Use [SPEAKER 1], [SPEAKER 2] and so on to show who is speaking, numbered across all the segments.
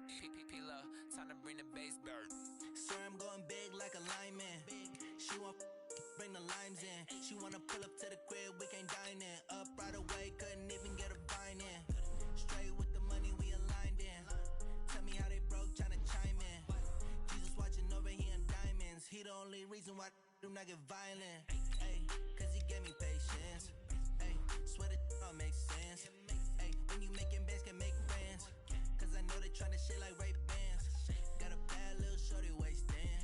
[SPEAKER 1] Time to bring the bass back.
[SPEAKER 2] Swear I'm going big like a lineman. She want bring the limes in. She wanna pull up to the crib, we can't dine in. Up right away, couldn't even get a vine in. Straight with the money, we aligned in. Tell me how they broke, tryna chime in. Jesus watching over here in diamonds. He the only reason why I do not get violent. Ay, cause he gave me patience. Ay, swear that all makes sense. Ay, when you making bands, can make friends. Cause I know they tryna shit like Ray-Bans. Got a bad little shorty wasting.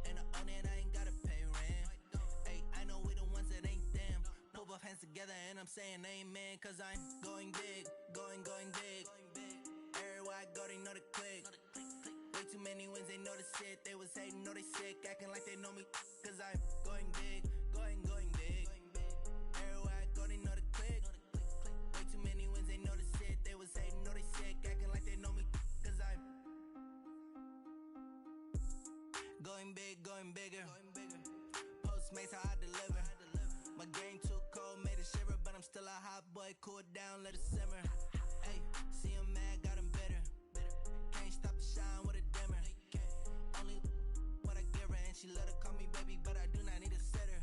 [SPEAKER 2] And I own it, I ain't gotta pay rent. Ay, I know we the ones that ain't them. Put both hands together and I'm saying amen. Cause I'm going big, going big. Everywhere I go, they know the click. Way too many wins, they know the shit. They was hating, know they sick, acting like they know me. Cause I'm going big, going big. Everywhere I go, they know the click. Way too many wins, they know the shit. They was hating, know they sick, acting like they know me. Cause I'm going big, going bigger. Postmates how I deliver. My game too cold, made it shiver. But I'm still a hot boy, cool down, let it simmer. Hey, see him mad, got him bitter. Can't stop the shine with a dimmer. Only what I give her, and she let her call me baby, but I do not need a sitter.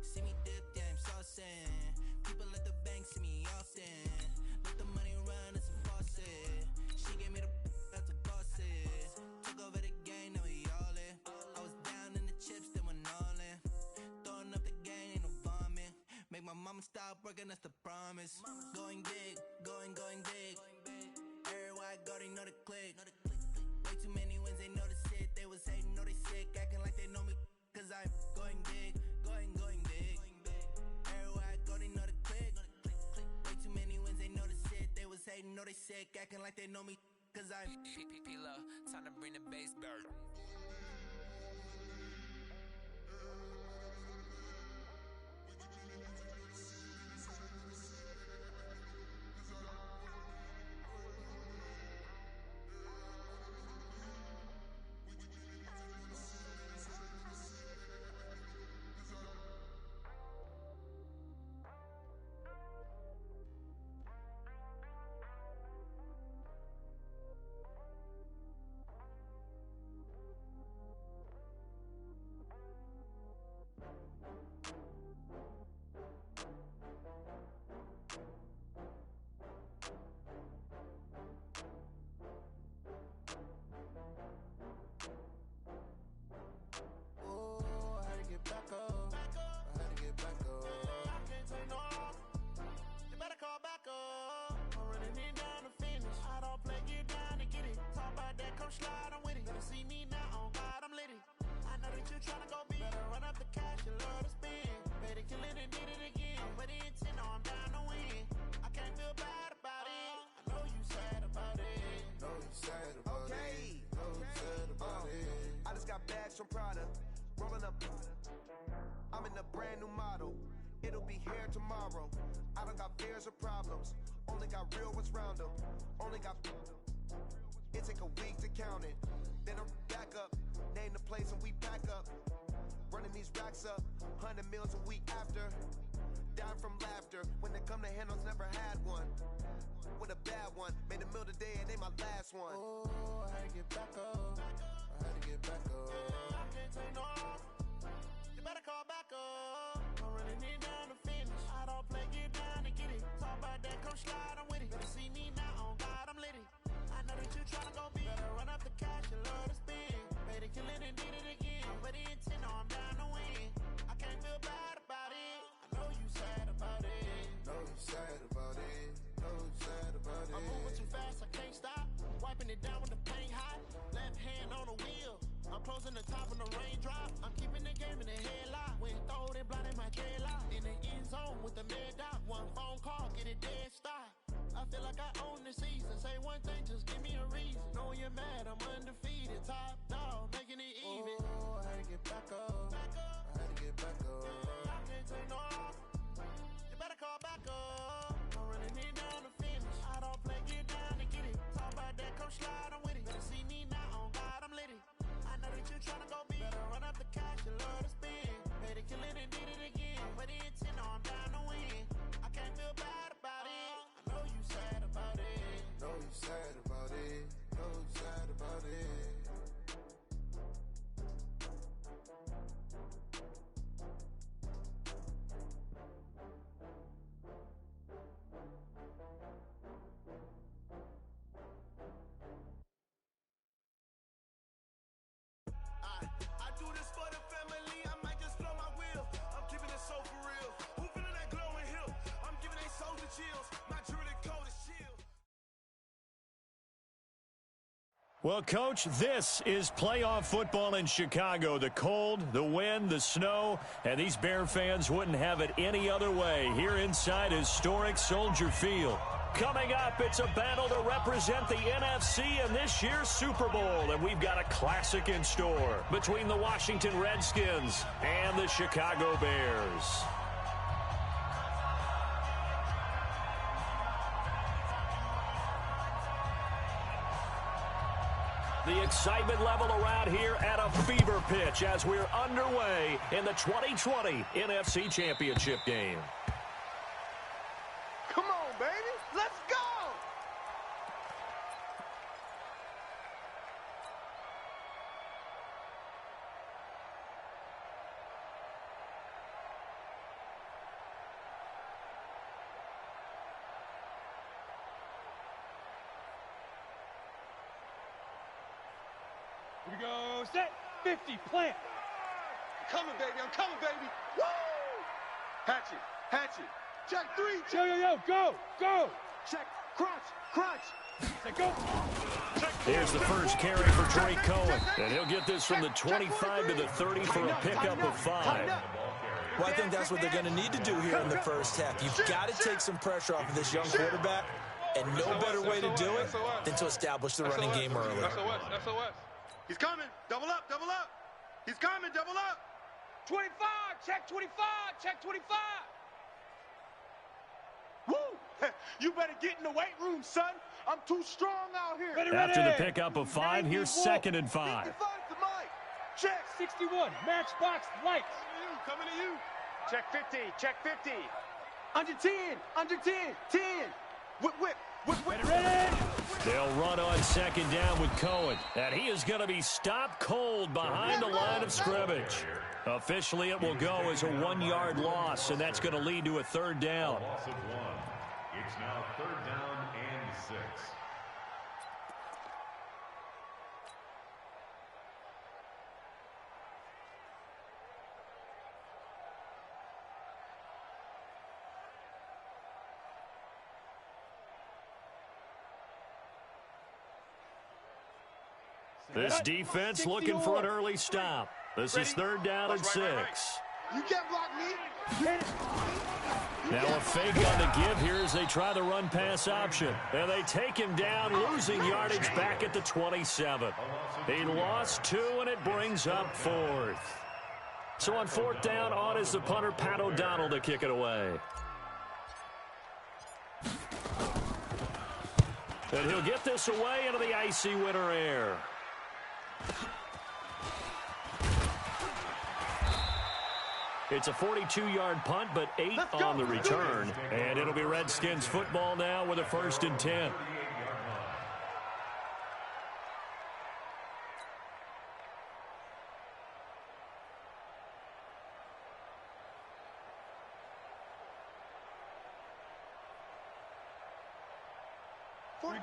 [SPEAKER 2] See me dip, yeah, I'm saucing. People at the bank see me often. Let the money run, it's a faucet. She gave me the that's a boss it. Took over the game, now we all in. I was down in the chips, then went all in. Throwing up the game, ain't no vomit. Make my mama stop working, that's the promise. Going big, going big. Everywhere I go, they know the click. Way too many wins, they know the shit. They was hating, know they sick, acting like they know me. Cause I'm going big, going big. Everywhere I go, they know the click. Way too many wins, they know the shit. They was hating, know they sick, acting like they know me. Cause I'm
[SPEAKER 1] time to bring the bass back.
[SPEAKER 3] From Prada, rolling up. I'm in a brand new model. It'll be here tomorrow. I don't got fears or problems. Only got real ones round them. Only got. It take a week to count it. Then I'm back up. Name the place and we back up. Running these racks up. 100 meals a week after. Dying from laughter. When they come to handles, never had one. With a bad one. Made a meal today and they my last one.
[SPEAKER 4] Oh, I had to get back up. I had to get back up.
[SPEAKER 5] I can't take no off. You better call back up. I'm running it down to finish. I don't play, get down and get it. Talk about that, come slide, I'm with it. Better see me now, on God, I'm litty. I know that you tryna go big. Better run up the cash, you love to spend. Made it, kill it, and did it again. But the intent, no, I'm down to win. I can't feel bad about it. I know you sad about it.
[SPEAKER 4] Know you sad about it. Know you sad about it.
[SPEAKER 5] I'm moving too fast, I can't stop. Wiping it down with the paint hot. Left hand on the wheel. I'm closing the top when the raindrop. I'm keeping the game in the headlock. When throw it, blinding my dreadlock. In the end zone with the mad dot. One phone call, get it dead stop. I feel like I own the season. Say one thing, just give me a reason. Know you're mad, I'm undefeated. Top dog, making it even.
[SPEAKER 4] Oh, I had to get back up. I had to get back up.
[SPEAKER 5] I can't take no off. You better call back up. I'm running it down to finish. I don't play, get down and get it. Talk about that, come slide, I'm with it. Better see me now, on God, I'm litty. I know that you tryna go big. Better
[SPEAKER 6] Well, Coach, this is playoff football in Chicago. The cold, the wind, the snow, and these Bear fans wouldn't have it any other way here inside historic Soldier Field. Coming up, it's a battle to represent the NFC in this year's Super Bowl, and we've got a classic in store between the Washington Redskins and the Chicago Bears. The excitement level around here at a fever pitch as we're underway in the 2020 NFC Championship game.
[SPEAKER 3] Come on, baby. Let's go.
[SPEAKER 7] Here we go, set, 50, plant.
[SPEAKER 3] I'm coming, baby. I'm coming, baby. Woo! Hatchet, hatchet. Check 3.
[SPEAKER 7] Yo, go, go.
[SPEAKER 3] Check, crunch, crunch.
[SPEAKER 7] Set, go.
[SPEAKER 6] Here's the first carry for Drake Cohen, and he'll get this from the 25 to the 30 for a pickup of 5.
[SPEAKER 8] Well, I think that's what they're going to need to do here in the first half. You've got to take some pressure off of this young quarterback, and no better way to do it than to establish the running game early.
[SPEAKER 3] SOS. He's coming. Double up, double up. He's coming, double up.
[SPEAKER 7] 25, check 25, check 25.
[SPEAKER 3] Woo! You better get in the weight room, son. I'm too strong out here.
[SPEAKER 7] Ready.
[SPEAKER 6] After the pickup of 5, here's 2nd and 5.
[SPEAKER 3] 55 to Mike. Check.
[SPEAKER 7] 61, matchbox, lights.
[SPEAKER 3] Coming to you.
[SPEAKER 7] Check 50, check 50.
[SPEAKER 3] Under 10, under 10, 10. Whip.
[SPEAKER 7] Ready.
[SPEAKER 6] They'll run on 2nd down with Cohen, and he is going to be stopped cold behind the line of scrimmage. Officially, it will go as a 1-yard loss, and that's going to lead to a 3rd down.
[SPEAKER 9] Loss of 1. It's now 3rd down and 6.
[SPEAKER 6] This defense looking for an early stop. This is 3rd down and 6.
[SPEAKER 3] You can't block me.
[SPEAKER 6] Now a fake on the give here as they try the run-pass option. And they take him down, losing yardage back at the 27. He lost 2, and it brings up 4th. So on 4th down, on is the punter, Pat O'Donnell, to kick it away. And he'll get this away into the icy winter air. It's a 42-yard punt, but 8 on the return. And it'll be Redskins football now with a 1st and 10.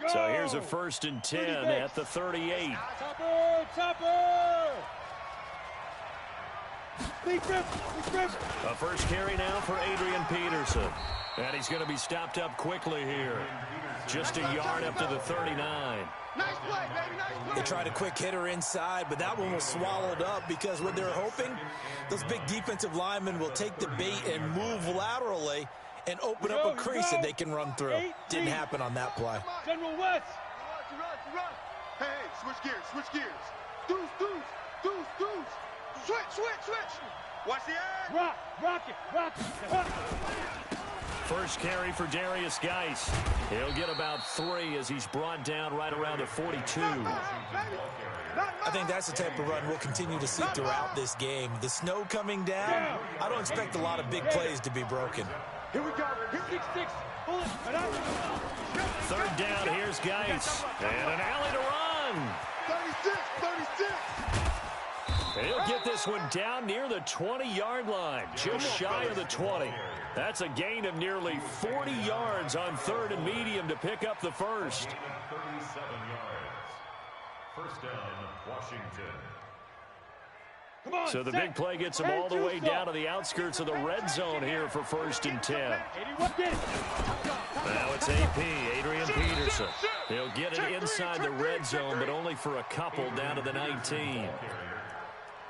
[SPEAKER 6] So here's a 1st and 10 at the 38.
[SPEAKER 7] Topper.
[SPEAKER 6] A first carry now for Adrian Peterson. And he's going to be stopped up quickly here. Just a yard up to the 39.
[SPEAKER 3] Nice play, baby, nice play.
[SPEAKER 8] They tried a quick hitter inside, but that one was swallowed up because what they're hoping, those big defensive linemen will take the bait and move laterally and open up a crease that they can run through. Didn't happen on that play.
[SPEAKER 7] General West.
[SPEAKER 3] Run. Hey, switch gears. Deuce. Switch. Watch the air.
[SPEAKER 7] Rock it.
[SPEAKER 6] First carry for Darius Geis. He'll get about 3 as he's brought down right around the 42.
[SPEAKER 8] I think that's the type of run we'll continue to see throughout this game. The snow coming down, I don't expect a lot of big plays to be broken.
[SPEAKER 3] Here we go.
[SPEAKER 7] 6. Pull it.
[SPEAKER 6] 3rd down, here's Geis. And an alley to run.
[SPEAKER 3] 36.
[SPEAKER 6] He'll get this one down near the 20-yard line, just shy of the 20. That's a gain of nearly 40 yards on 3rd and medium to pick up the first.
[SPEAKER 9] 37 yards. First down, Washington.
[SPEAKER 6] So the big play gets them all the way down to the outskirts of the red zone here for 1st and 10. Now it's AP, Adrian Peterson. Wilson. He'll get it inside the red zone, but only for a couple down to the 19.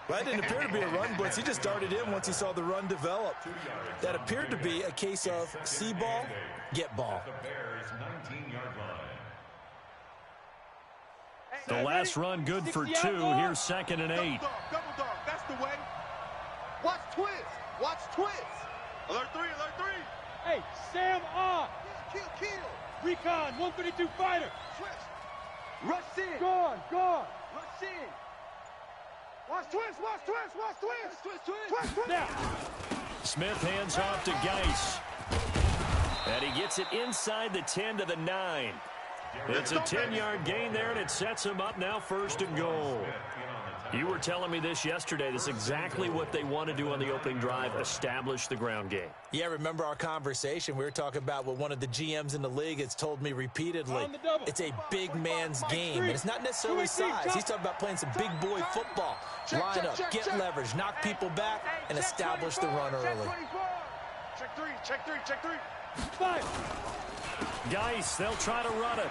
[SPEAKER 8] Well, that didn't appear to be a run blitz. He just darted in once he saw the run develop. That appeared to be a case of see ball, get ball.
[SPEAKER 6] The last run good for 2. Here's 2nd and 8.
[SPEAKER 3] Double dog, that's the way. Watch twist. Watch twist. Alert 3, alert 3.
[SPEAKER 7] Hey, Sam on.
[SPEAKER 3] Kill.
[SPEAKER 7] Recon, 132 fighter.
[SPEAKER 3] Twist. Rush in.
[SPEAKER 7] Gone.
[SPEAKER 3] Rush in. Watch twist. Twist.
[SPEAKER 7] Now.
[SPEAKER 6] Smith hands off to Geis. And he gets it inside the 10 to the 9. It's a 10-yard gain there, and it sets him up now 1st and goal. You were telling me this yesterday. This is exactly what they want to do on the opening drive, establish the ground game.
[SPEAKER 8] Yeah, remember our conversation? We were talking about what one of the GMs in the league has told me repeatedly. It's a big man's game, and it's not necessarily size. He's talking about playing some big boy football. Line up, get leverage, knock people back, and establish the run early.
[SPEAKER 3] Check three.
[SPEAKER 7] 5.
[SPEAKER 6] Geis, they'll try to run it.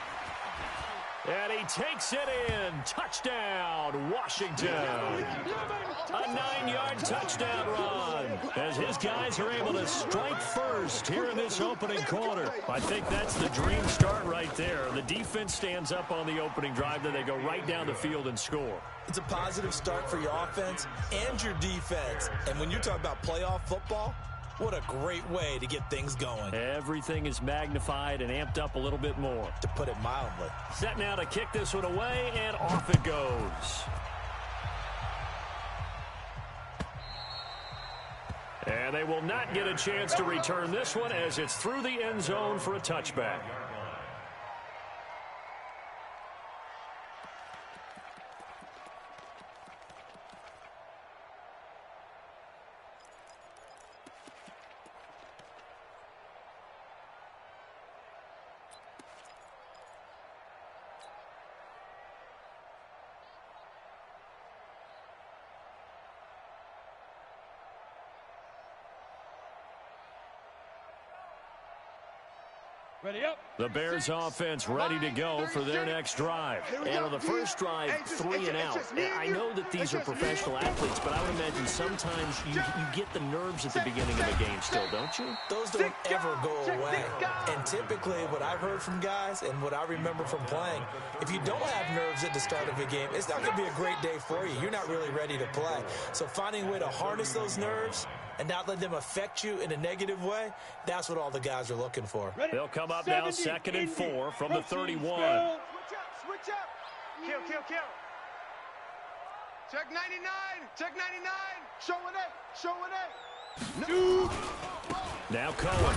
[SPEAKER 6] And he takes it in. Touchdown, Washington. A 9-yard touchdown run as his guys are able to strike first here in this opening quarter. I think that's the dream start right there. The defense stands up on the opening drive, then they go right down the field and score.
[SPEAKER 8] It's a positive start for your offense and your defense. And when you talk about playoff football, what a great way to get things going.
[SPEAKER 6] Everything is magnified and amped up a little bit more.
[SPEAKER 8] To put it mildly.
[SPEAKER 6] Set now to kick this one away, and off it goes. And they will not get a chance to return this one as it's through the end zone for a touchback.
[SPEAKER 7] Ready up.
[SPEAKER 6] The Bears offense ready to go for their next drive. And on the first drive, 3 and out. I know that these are professional athletes, but I would imagine sometimes you get the nerves at the beginning of the game still, don't you?
[SPEAKER 8] Those don't ever go away. And typically what I've heard from guys and what I remember from playing, if you don't have nerves at the start of a game, it's not going to be a great day for you. You're not really ready to play. So finding a way to harness those nerves and not let them affect you in a negative way, that's what all the guys are looking for.
[SPEAKER 6] They'll come up now 2nd and 4 from the 31.
[SPEAKER 3] Switch up. Kill. Check 99. Showing it.
[SPEAKER 6] Now Cohen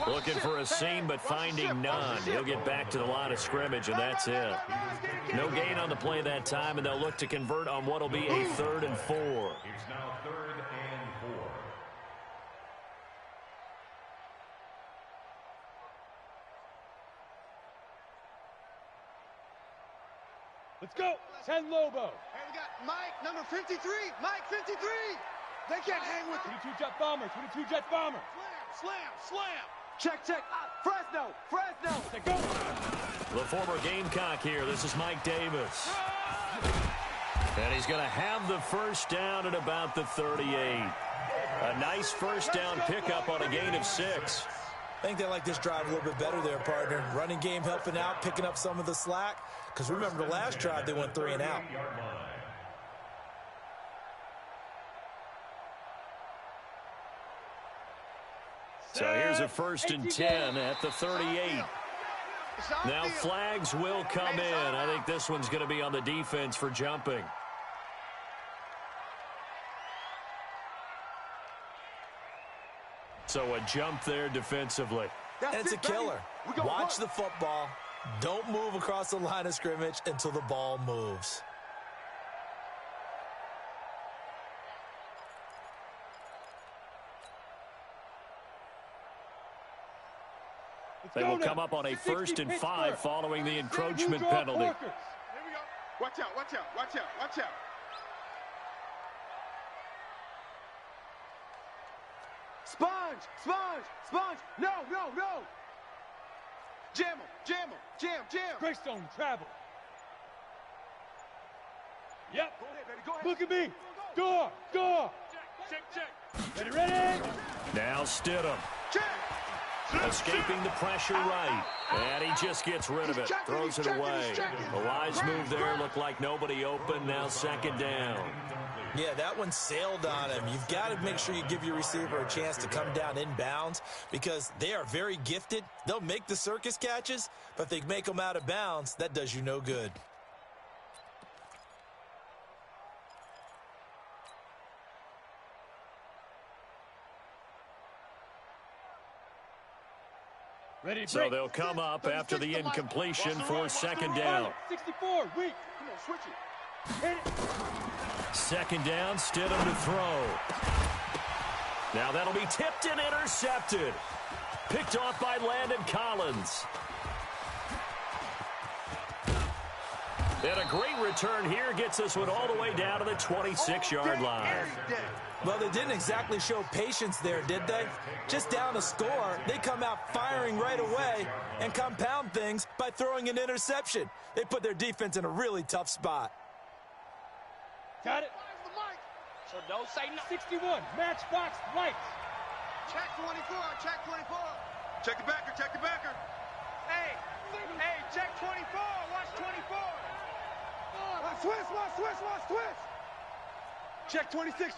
[SPEAKER 6] looking for a seam but finding none. He'll get back to the line of scrimmage, and that's it. No gain on the play that time, and they'll look to convert on what will be a 3rd and 4.
[SPEAKER 9] It's now 3rd and 4.
[SPEAKER 7] Let's go. 10 Lobo.
[SPEAKER 3] Hey, we got Mike, number 53. Mike, 53. They can't hang with it.
[SPEAKER 7] 22 Jet Bomber. 22 Jet Bomber.
[SPEAKER 3] Slam. Check. Fresno.
[SPEAKER 7] Let's go.
[SPEAKER 6] The former Gamecock here. This is Mike Davis. And he's going to have the first down at about the 38. A nice first down pickup on a gain of 6.
[SPEAKER 8] I think they like this drive a little bit better there, partner. Running game helping out, picking up some of the slack. Because remember, the last drive, they went 3 and out.
[SPEAKER 6] So here's a 1st and 10 at the 38. Now flags will come in. I think this one's going to be on the defense for jumping. So a jump there defensively.
[SPEAKER 8] And it's a killer. Watch the football. Don't move across the line of scrimmage until the ball moves.
[SPEAKER 6] They will come up on a 1st and 5 following the encroachment penalty.
[SPEAKER 3] Here we go. Watch out. Sponge. No.
[SPEAKER 5] Jam him, jam him, jam.
[SPEAKER 7] Greystone travel. Yep.
[SPEAKER 5] Go ahead, baby, go ahead.
[SPEAKER 7] Look at me. Go. Check. Ready?
[SPEAKER 6] Now Stidham.
[SPEAKER 5] Check.
[SPEAKER 6] Escaping the pressure right. And he just gets rid of it. Throws it away. A wise move there. Looked like nobody open. Now second down.
[SPEAKER 8] Yeah, that one sailed on him. You've got to make sure you give your receiver a chance to come down inbounds because they are very gifted. They'll make the circus catches, but if they make them out of bounds, that does you no good.
[SPEAKER 7] Ready,
[SPEAKER 6] So they'll come up after the incompletion for second down.
[SPEAKER 7] 64, weak.
[SPEAKER 5] Come on, switch it.
[SPEAKER 7] Hit it.
[SPEAKER 6] Second down, Stidham to throw. Now that'll be tipped and intercepted. Picked off by Landon Collins. And a great return here gets us one all the way down to the 26-yard line.
[SPEAKER 8] Well, they didn't exactly show patience there, did they? Just down a score, they come out firing right away and compound things by throwing an interception. They put their defense in a really tough spot.
[SPEAKER 7] Got it.
[SPEAKER 5] So don't say no.
[SPEAKER 7] 61, matchbox lights.
[SPEAKER 5] Check 24, check 24. Check the backer. Hey, check 24, watch 24. Watch twist. Check 26,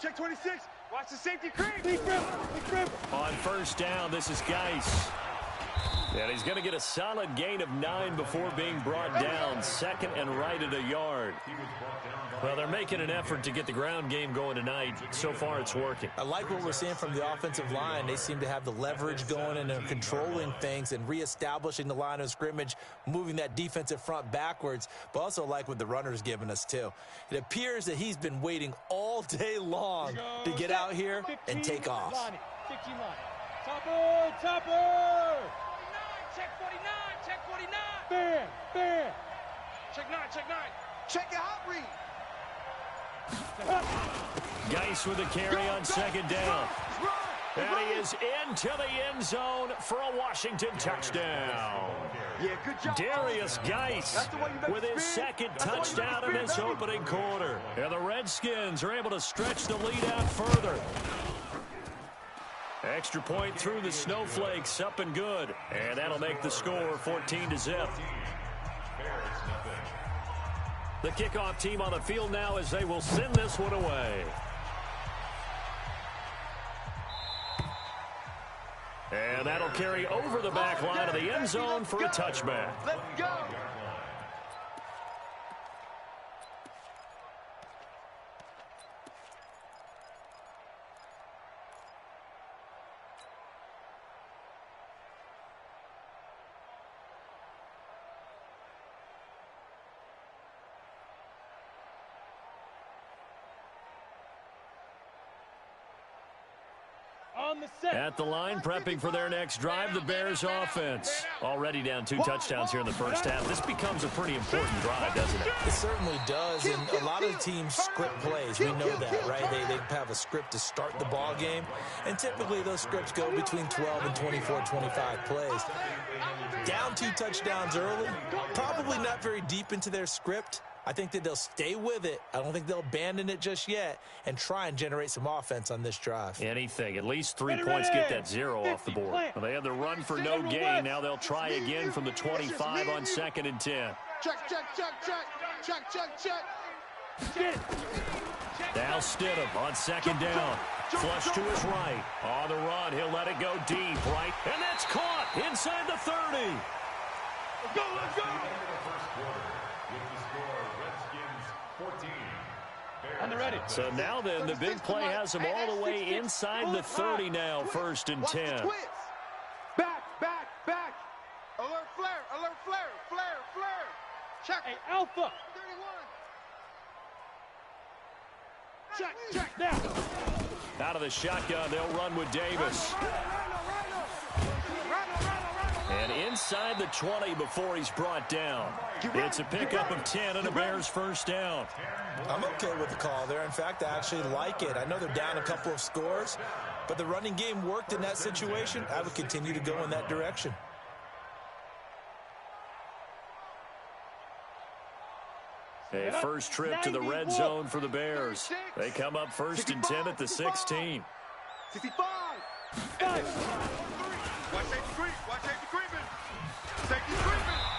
[SPEAKER 5] watch the safety creep.
[SPEAKER 7] Big rip.
[SPEAKER 6] On first down, this is Geis. And he's going to get a solid gain of 9 before being brought down. Second and right at a yard. Well, they're making an effort to get the ground game going tonight. So far, it's working.
[SPEAKER 8] I like what we're seeing from the offensive line. They seem to have the leverage going and they're controlling things and reestablishing the line of scrimmage, moving that defensive front backwards, but also like what the runner's given us, too. It appears that he's been waiting all day long to get out here and take off.
[SPEAKER 7] 15 line. Topper.
[SPEAKER 5] Check 49.
[SPEAKER 7] Bam.
[SPEAKER 5] Check 9. Check your hot read.
[SPEAKER 6] Geis with a carry on second down. And he is into the end zone for a Washington touchdown.
[SPEAKER 5] Yeah, good job.
[SPEAKER 6] Darius Geis with his second touchdown in this opening quarter. And the Redskins are able to stretch the lead out further. Extra point through the snowflakes, up and good. And that'll make the score 14-0. The kickoff team on the field now as they will send this one away. And that'll carry over the back line of the end zone for a touchback.
[SPEAKER 5] Let's go.
[SPEAKER 6] At the line, prepping for their next drive, the Bears offense. Already down 2 touchdowns here in the first half. This becomes a pretty important drive, doesn't it?
[SPEAKER 8] It certainly does, and a lot of the teams script plays. We know that, right? They have a script to start the ball game, and typically those scripts go between 12 and 24, 25 plays. Down 2 touchdowns early, probably not very deep into their script. I think that they'll stay with it. I don't think they'll abandon it just yet and try and generate some offense on this drive.
[SPEAKER 6] Anything. At least 3 points get that 0 off the board. Well, they had the run for no gain. Now they'll try again from the 25 on 2nd and 10.
[SPEAKER 5] Check.
[SPEAKER 6] Now Stidham on 2nd down. Flush to his right. On the run, he'll let it go deep, right? And that's caught inside the 30.
[SPEAKER 5] Let's go.
[SPEAKER 7] On the ready.
[SPEAKER 6] So now then, the big play has him all the way inside the 30 now, 1st and 10.
[SPEAKER 5] Back. Alert flare. Check.
[SPEAKER 7] Hey, Alpha.
[SPEAKER 5] 31. Check.
[SPEAKER 7] Now.
[SPEAKER 6] Out of the shotgun, they'll run with Davis. And inside the 20 before he's brought down. It's a pickup of 10 and a Bears first down.
[SPEAKER 8] I'm okay with the call there. In fact, I actually like it. I know they're down a couple of scores, but the running game worked in that situation. I would continue to go in that direction.
[SPEAKER 6] A first trip to the red zone for the Bears. They come up 1st and 10 at the 16.
[SPEAKER 7] 65.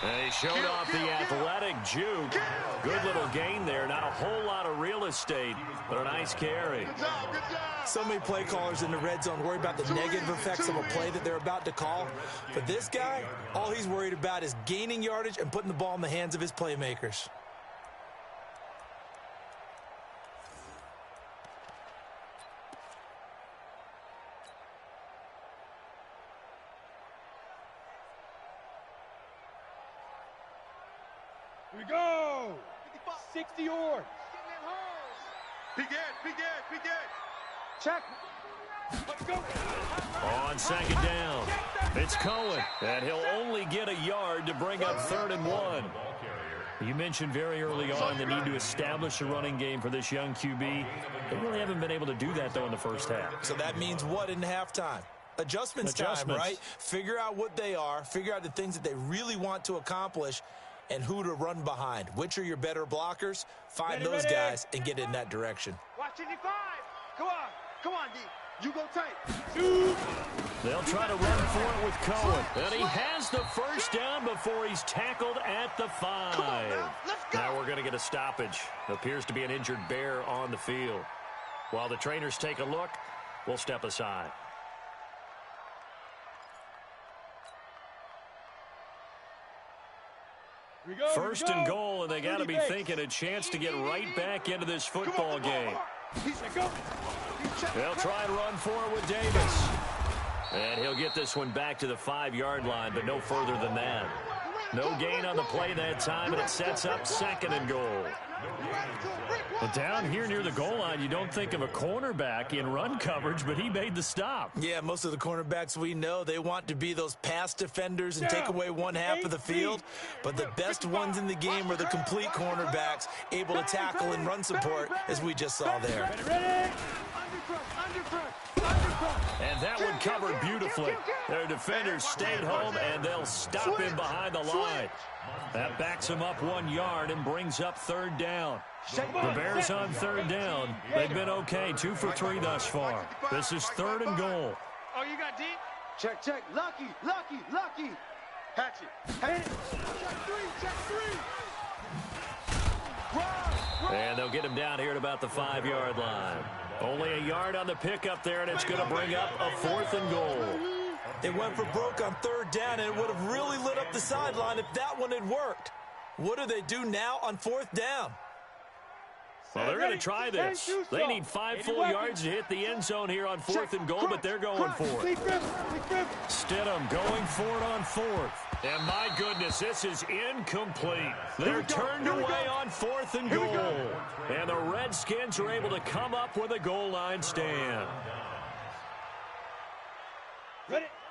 [SPEAKER 6] And he showed off the athletic juke. Good little gain there. Not a whole lot of real estate, but a nice carry.
[SPEAKER 7] Good job, good job.
[SPEAKER 8] So many play callers in the red zone worry about the negative effects of a play that they're about to call. But this guy, all he's worried about is gaining yardage and putting the ball in the hands of his playmakers.
[SPEAKER 7] Here we go. 60 yards.
[SPEAKER 3] Begin.
[SPEAKER 7] Check. Let's go.
[SPEAKER 6] On 2nd down, it's Cohen, and he'll only get a yard to bring up 3rd and 1. You mentioned very early on the need to establish a running game for this young QB. They really haven't been able to do that, though, in the first half.
[SPEAKER 8] So that means what in halftime? Adjustments time, right? Figure out what they are, figure out the things that they really want to accomplish, and who to run behind. Which are your better blockers? Find those guys and get in that direction.
[SPEAKER 7] Watch 55. Come on, D. You go tight.
[SPEAKER 6] They'll try to run for it with Cohen. And he has the first down before he's tackled at the 5. Now we're going to get a stoppage. Appears to be an injured Bear on the field. While the trainers take a look, we'll step aside. First and goal, and they got to be thinking a chance to get right back into this football game. They'll try and run for it with Davis. And he'll get this one back to the 5-yard line, but no further than that. No gain on the play that time, and it sets up 2nd and goal. But down here near the goal line, you don't think of a cornerback in run coverage, but he made the stop.
[SPEAKER 8] Yeah, most of the cornerbacks we know, they want to be those pass defenders and take away one half of the field. But the best ones in the game are the complete cornerbacks, able to tackle and run support, as we just saw there.
[SPEAKER 6] And that one covered beautifully. Their defenders stayed home, and they'll stop him behind the line. That backs him up 1 yard and brings up 3rd down. The Bears on 3rd down. They've been okay, 2 for 3 thus far. This is 3rd and goal.
[SPEAKER 7] Oh, you got deep? Check. Lucky. Hatchet. Check 3.
[SPEAKER 6] And they'll get him down here at about the 5-yard line. Only a yard on the pickup there, and it's going to bring up a 4th and goal.
[SPEAKER 8] They went for broke on 3rd down, and it would have really lit up the sideline if that one had worked. What do they do now on 4th down?
[SPEAKER 6] Well, they're going to try this. They need 5 full yards to hit the end zone here on 4th and goal, but they're going for it. Stidham going for it on 4th. And my goodness, this is incomplete. They're turned away on 4th and goal. And the Redskins are able to come up with a goal line stand.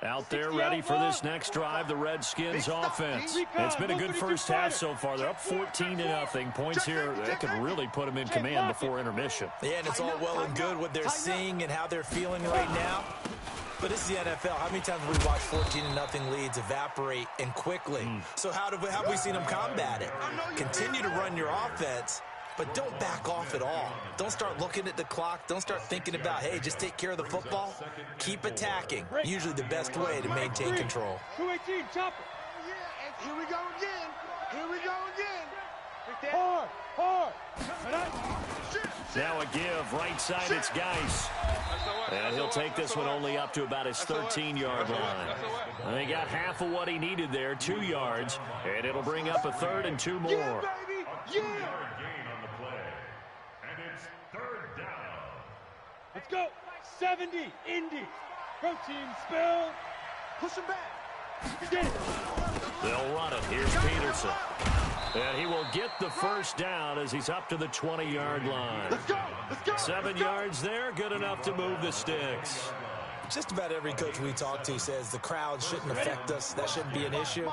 [SPEAKER 6] Out there ready for this next drive, the Redskins offense. It's been a good first half so far. They're up 14-0. Points here, they could really put them in command before intermission.
[SPEAKER 8] Yeah, and it's all well and good what they're seeing and how they're feeling right now. But this is the NFL. How many times have we watched 14-0 leads evaporate and quickly? So how have we seen them combat it? Continue to run your offense, but don't back off at all. Don't start looking at the clock. Don't start thinking about, hey, just take care of the football. Keep attacking. Usually the best way to maintain control.
[SPEAKER 7] 218, chopper. Here we go again. Hard.
[SPEAKER 6] Now a give, right side, it's Geis. And he'll take this one only up to about his 13-yard line. And he got half of what he needed there, 2 yards, and it'll bring up a 3rd and 2 more.
[SPEAKER 9] Gain on the play. And it's 3rd down.
[SPEAKER 7] Let's go. 70, Indy. Protein spill. Push him back. Get it.
[SPEAKER 6] They'll run it. Here's Peterson. And he will get the first down as he's up to the 20-yard line.
[SPEAKER 7] Let's go.
[SPEAKER 6] 7 yards there, good enough to move the sticks.
[SPEAKER 8] Just about every coach we talk to says the crowd shouldn't affect us. That shouldn't be an issue.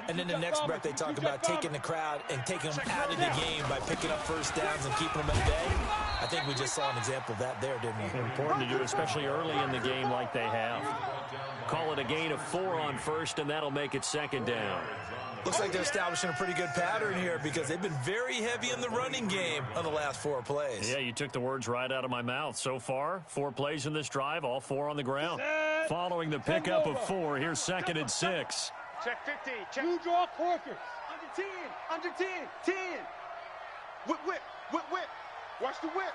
[SPEAKER 8] And then the next breath they talk about taking the crowd and taking them out of the game by picking up first downs and keeping them at bay. I think we just saw an example of that there, didn't we?
[SPEAKER 6] Important to do, especially early in the game like they have. Call it a gain of 4 on first, and that'll make it 2nd down.
[SPEAKER 8] Looks like they're establishing a pretty good pattern here because they've been very heavy in the running game on the last 4 plays.
[SPEAKER 6] Yeah, you took the words right out of my mouth. So far, 4 plays in this drive, all 4 on the ground. Following the pickup of 4, here's 2nd and 6.
[SPEAKER 7] Check 50. Check. You draw corkers. Under 10. Under 10. 10. Whip, whip. Whip, whip. Watch the whip.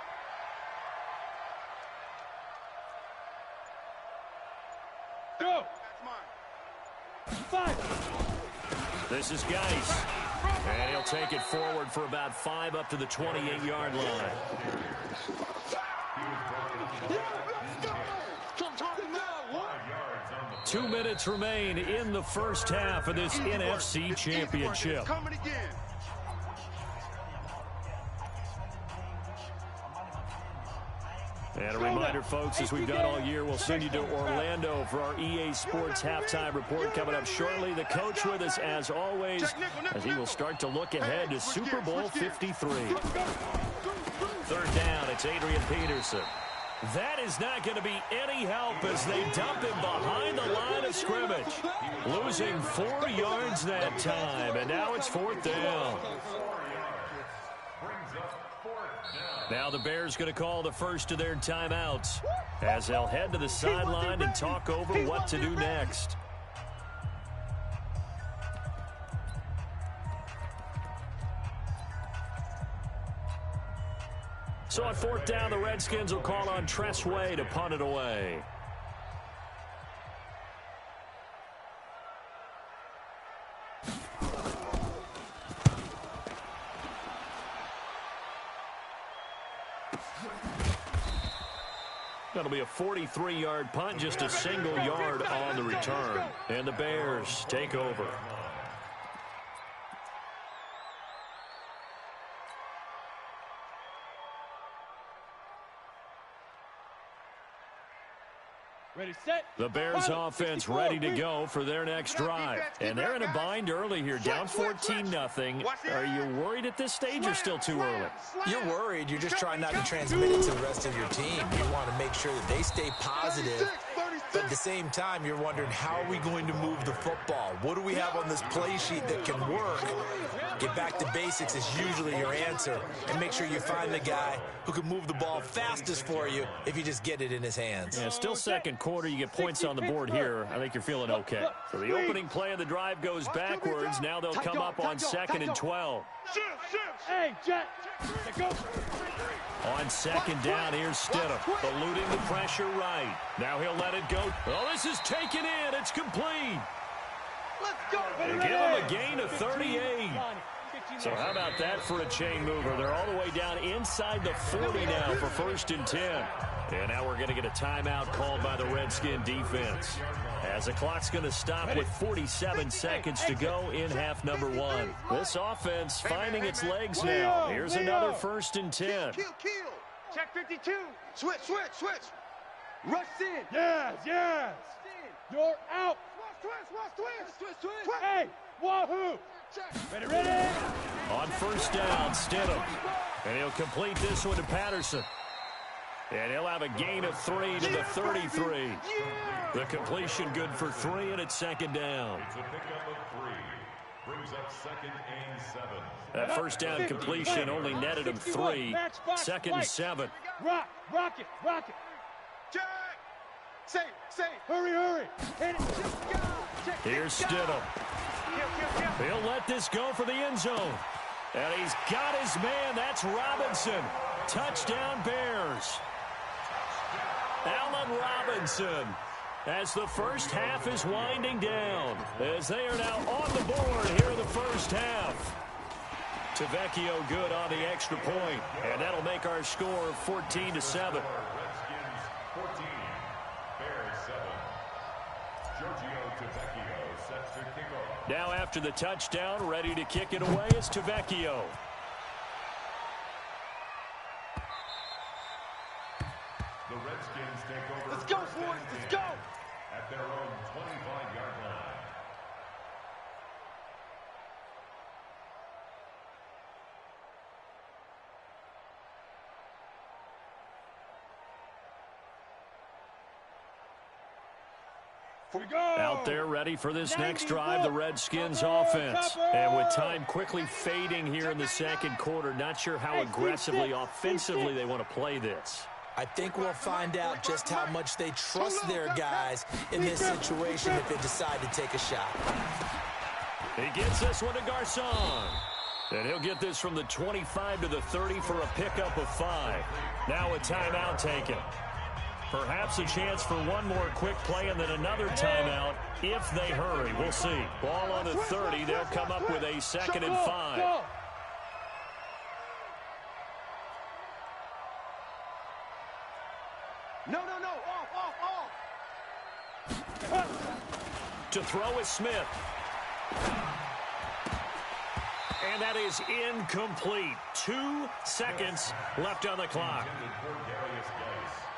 [SPEAKER 7] Go. That's mine. 5.
[SPEAKER 6] This is Geis. And he'll take it forward for about 5 up to the 28-yard line. 2 minutes remain in the first half of this NFC Championship.
[SPEAKER 7] Coming again.
[SPEAKER 6] And a reminder, folks, as we've done all year, we'll send you to Orlando for our EA Sports halftime report coming up shortly. The coach with us, as always, as he will start to look ahead to Super Bowl 53. 3rd down, it's Adrian Peterson. That is not going to be any help as they dump him behind the line of scrimmage. Losing 4 yards that time, and now it's 4th down. Now the Bears going to call the first of their timeouts as they'll head to the sideline and talk over what to do next. So on 4th down, the Redskins will call on Tress Way to punt it away. That'll be a 43-yard punt, just a single yard on the return. And the Bears take over.
[SPEAKER 7] Ready, set.
[SPEAKER 6] The Bears offense ready to go for their next drive. And they're in a bind early here, down 14-0. Are you worried at this stage or still too early?
[SPEAKER 8] You're worried. You're just trying not to transmit it to the rest of your team. You want to make sure that they stay positive. But at the same time, you're wondering, how are we going to move the football? What do we have on this play sheet that can work? Get back to basics is usually your answer. And make sure you find the guy who can move the ball fastest for you if you just get it in his hands.
[SPEAKER 6] Yeah, still second quarter. You get points on the board here. I think you're feeling okay. So the opening play of the drive goes backwards. Now they'll come up on 2nd and 12.
[SPEAKER 7] Hey, Jet. Go.
[SPEAKER 6] On 2nd down, here's Stidham, eluding the pressure right. Now he'll let it go. Oh, this is taken in. It's complete.
[SPEAKER 7] Let's go.
[SPEAKER 6] They give him a gain of 38. So how about that for a chain mover? They're all the way down inside the 40 now for 1st and 10. And now we're going to get a timeout called by the Redskin defense, as the clock's going to stop with 47 seconds to go in half number 1. This offense finding its legs now. Here's another 1st and 10.
[SPEAKER 7] Kill. Check 52. Switch. Rush in. Yes. You're out. Twist. Hey, wahoo. Ready.
[SPEAKER 6] On 1st down, Stidham. And he'll complete this one to Patterson. And he'll have a gain of 3 to the 33. The completion good for 3, and it's 2nd down.
[SPEAKER 9] It's a pickup of 3. Brings up 2nd and 7.
[SPEAKER 6] That 1st down completion only netted him 3. 2nd and 7.
[SPEAKER 7] Rock it. Jack. Say. Hurry. Hit it.
[SPEAKER 6] Here's Stidham. He'll let this go for the end zone. And he's got his man. That's Robinson. Touchdown, Bears. Allen Robinson, as the first half is winding down, as they are now on the board here in the first half. Tavecchio good on the extra point, and that'll make our score 14-7.
[SPEAKER 9] Redskins 14, Bears 7. Giorgio Tavecchio sets to kick off.
[SPEAKER 6] Now after the touchdown, ready to kick it away is Tavecchio.
[SPEAKER 9] The Redskins take over.
[SPEAKER 7] Let's go, boys. Let's go.
[SPEAKER 9] At their own 25-yard line.
[SPEAKER 6] Out there ready for this next drive, the Redskins offense. And with time quickly fading here in the second quarter, not sure how aggressively, offensively they want to play this.
[SPEAKER 8] I think we'll find out just how much they trust their guys in this situation if they decide to take a shot.
[SPEAKER 6] He gets this one to Garcon. And he'll get this from the 25 to the 30 for a pickup of 5. Now a timeout taken. Perhaps a chance for one more quick play and then another timeout if they hurry. We'll see. Ball on the 30. They'll come up with a 2nd and 5.
[SPEAKER 7] No. Off.
[SPEAKER 6] To throw is Smith. And that is incomplete. 2 seconds left on the clock.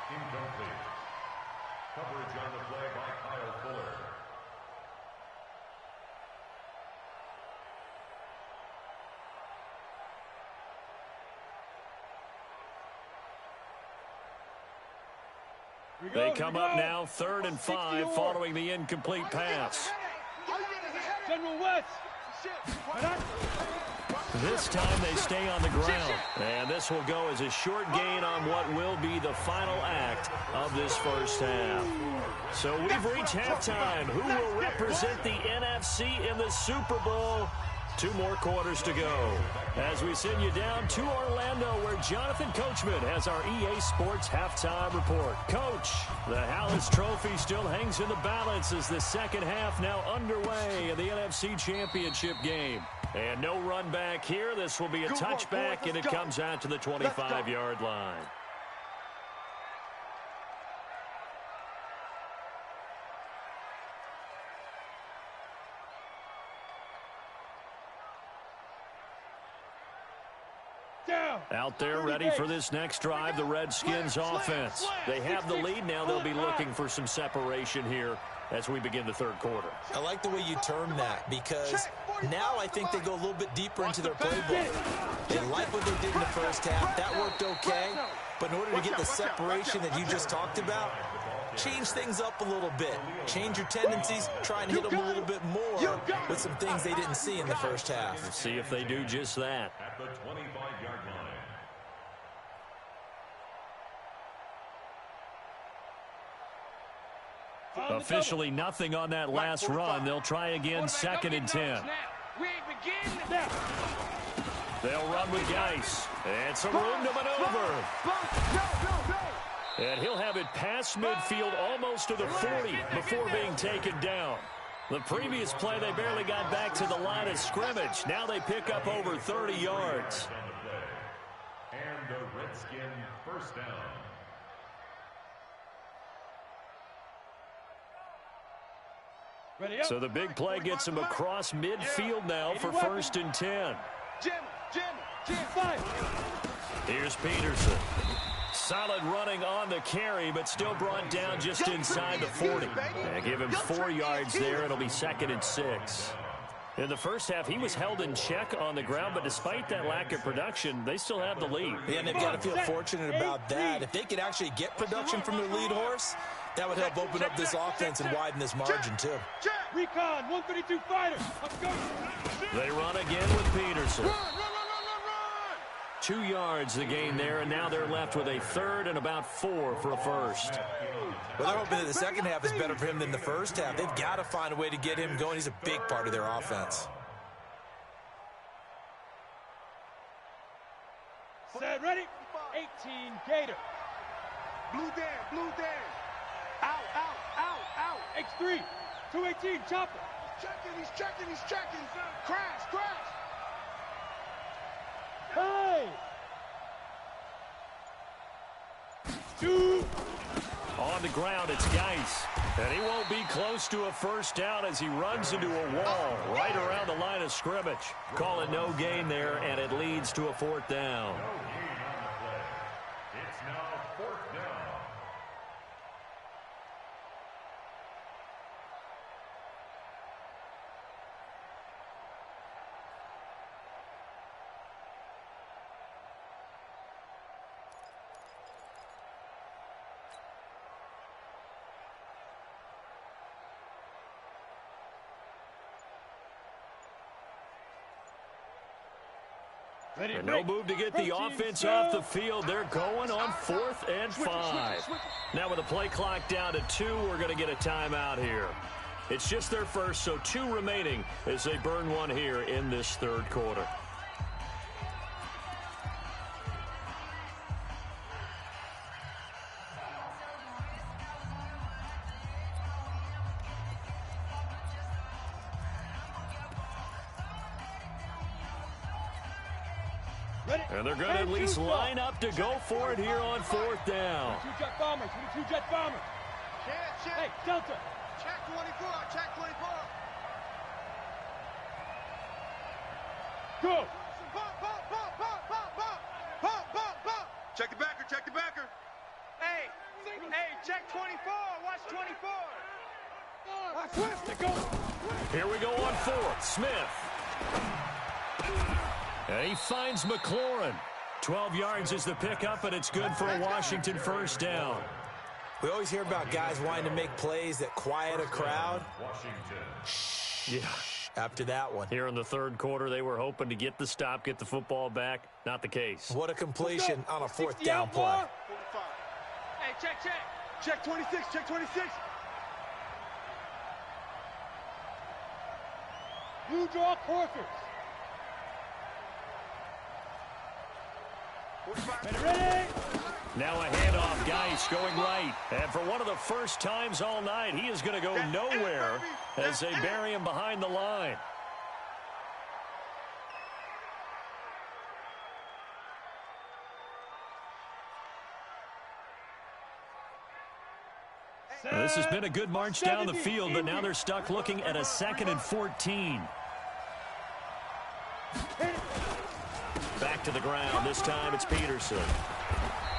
[SPEAKER 9] Incomplete. Coverage on the play by Kyle Fuller.
[SPEAKER 6] They come up now 3rd and 5 following the incomplete pass.
[SPEAKER 7] General West.
[SPEAKER 6] This time they stay on the ground. And this will go as a short gain on what will be the final act of this first half. So we've reached halftime. Who will represent the NFC in the Super Bowl? 2 more quarters to go. As we send you down to Orlando, where Jonathan Coachman has our EA Sports Halftime Report. Coach, the Hallis Trophy still hangs in the balance as the second half now underway in the NFC Championship game. And no run back here. This will be a touchback, and it comes out to the 25-yard line. Out there ready for this next drive, the Redskins offense. They have the lead now. They'll be looking for some separation here as we begin the third quarter.
[SPEAKER 8] I like the way you term that because now I think they go a little bit deeper into their playbook. They like what they did in the first half. That worked okay. But in order to get the separation that you just talked about, change things up a little bit. Change your tendencies. Try and hit them a little bit more with some things they didn't see in the first half.
[SPEAKER 6] Let's see if they do just that.
[SPEAKER 9] At the 25-yard line.
[SPEAKER 6] Officially nothing on that last run. They'll try again, 2nd and 10. They'll run with Geis. And some room to maneuver. And he'll have it past midfield almost to the 40 before being taken down. The previous play, they barely got back to the line of scrimmage. Now they pick up over 30 yards.
[SPEAKER 9] And the Redskin first down.
[SPEAKER 6] So the big play gets him across midfield now for 1st and 10. Here's Peterson. Solid running on the carry, but still brought down just inside the 40. And give him 4 yards there. It'll be 2nd and 6. In the first half, he was held in check on the ground, but despite that lack of production, they still have the lead.
[SPEAKER 8] Yeah, and they've got to feel fortunate about that. If they could actually get production from their lead horse, that would help open up this offense and widen this margin, too.
[SPEAKER 7] Recon, 132 fighter.
[SPEAKER 6] They run again with Peterson. 2 yards the gain there, and now they're left with a 3rd and about 4 for a first.
[SPEAKER 8] Well, they're hoping that the second half is better for him than the first half. They've got to find a way to get him going. He's a big part of their offense.
[SPEAKER 7] Set, ready? 18, Gator. Blue Dan. Out. X3, 218, chopper. He's checking. Crash. Hey! 2.
[SPEAKER 6] On the ground, it's Geis. And he won't be close to a first down as he runs into a wall right around the line of scrimmage. Call it no gain there, and it leads to a 4th down.
[SPEAKER 9] No gain on the play. It's now 4th down.
[SPEAKER 6] And no move to get the offense off the field. They're going on 4th and 5. Now with the play clock down to 2, we're going to get a timeout here. It's just their first, so 2 remaining as they burn one here in this third quarter. And they're going to at least line up to go for it here on 4th down.
[SPEAKER 7] 2 jet bombers. 2 jet bombers. Hey, Delta.
[SPEAKER 3] Check 24. Check 24.
[SPEAKER 7] Go.
[SPEAKER 3] Check the backer. Check the backer.
[SPEAKER 5] Hey, check 24. Watch 24.
[SPEAKER 6] Here we go on 4th. Smith. And he finds McLaurin. 12 yards is the pickup, and it's good for a Washington first down.
[SPEAKER 8] We always hear about guys wanting to make plays that quiet a crowd.
[SPEAKER 6] Yeah.
[SPEAKER 8] After that one.
[SPEAKER 6] Here in the third quarter, they were hoping to get the stop, get the football back. Not the case.
[SPEAKER 8] What a completion on a 4th down play.
[SPEAKER 5] Hey, check.
[SPEAKER 7] Check 26. Check 26. Blue draw Corkers. Ready?
[SPEAKER 6] Now a handoff, Geis going right. And for one of the first times all night, he is going to go nowhere as they bury him behind the line. Well, this has been a good march down the field, but now they're stuck looking at a 2nd and 14. Back to the ground. This time it's Peterson.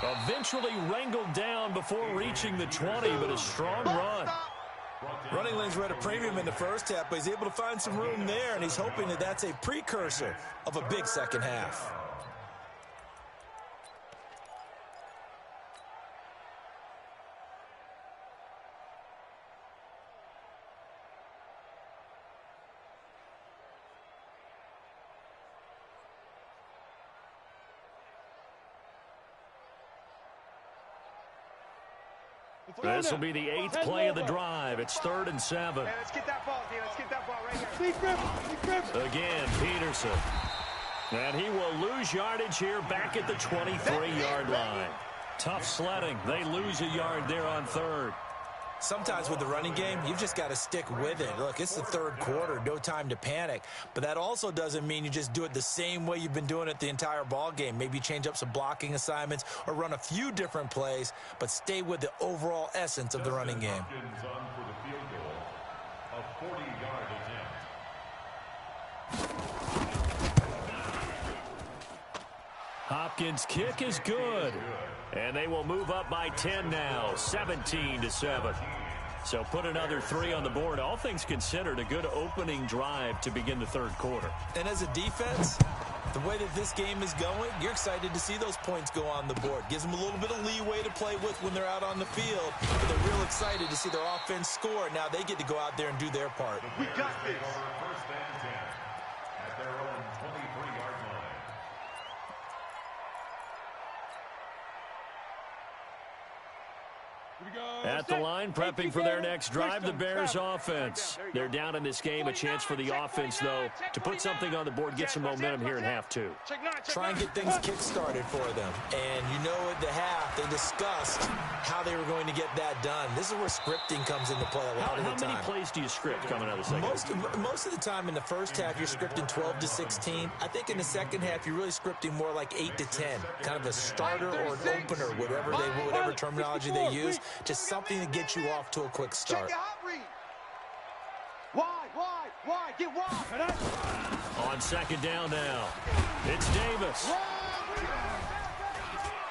[SPEAKER 6] Eventually wrangled down before reaching the 20, but a strong run.
[SPEAKER 8] Running lanes were at a premium in the first half, but he's able to find some room there, and he's hoping that that's a precursor of a big second half.
[SPEAKER 6] This will be the 8th play of the drive. It's 3rd and 7.
[SPEAKER 5] Hey, let's get that ball, D. Let's get that ball right here.
[SPEAKER 6] Again, Peterson. And he will lose yardage here back at the 23-yard line. Tough sledding. They lose a yard there on 3rd.
[SPEAKER 8] Sometimes with the running game, you've just got to stick with it. Look, it's the third quarter, no time to panic. But that also doesn't mean you just do it the same way you've been doing it the entire ball game. Maybe change up some blocking assignments or run a few different plays, but stay with the overall essence of the running game.
[SPEAKER 6] Hopkins' kick is good. And they will move up by 10 now, 17-7. So put another 3 on the board. All things considered, a good opening drive to begin the third quarter.
[SPEAKER 8] And as a defense, the way that this game is going, you're excited to see those points go on the board. Gives them a little bit of leeway to play with when they're out on the field. But they're real excited to see their offense score. Now they get to go out there and do their part.
[SPEAKER 3] We got this.
[SPEAKER 9] First and 10 at their own 23-yard line.
[SPEAKER 6] At the line, prepping for their next drive, the Bears offense. They're down in this game. A chance for the offense, though, to put something on the board, get some momentum here in half 2.
[SPEAKER 8] Try and get things kick-started for them. And you know at the half, they discussed how they were going to get that done. This is where scripting comes into play a lot of the time.
[SPEAKER 6] How many plays do you script coming out of the second?
[SPEAKER 8] Most of the time in the first half, you're scripting 12 to 16. I think in the second half, you're really scripting more like 8 to 10. Kind of a starter or an opener, whatever terminology they use. Just something to get you off to a quick start.
[SPEAKER 7] Wide, get wide.
[SPEAKER 6] On second down now, it's Davis.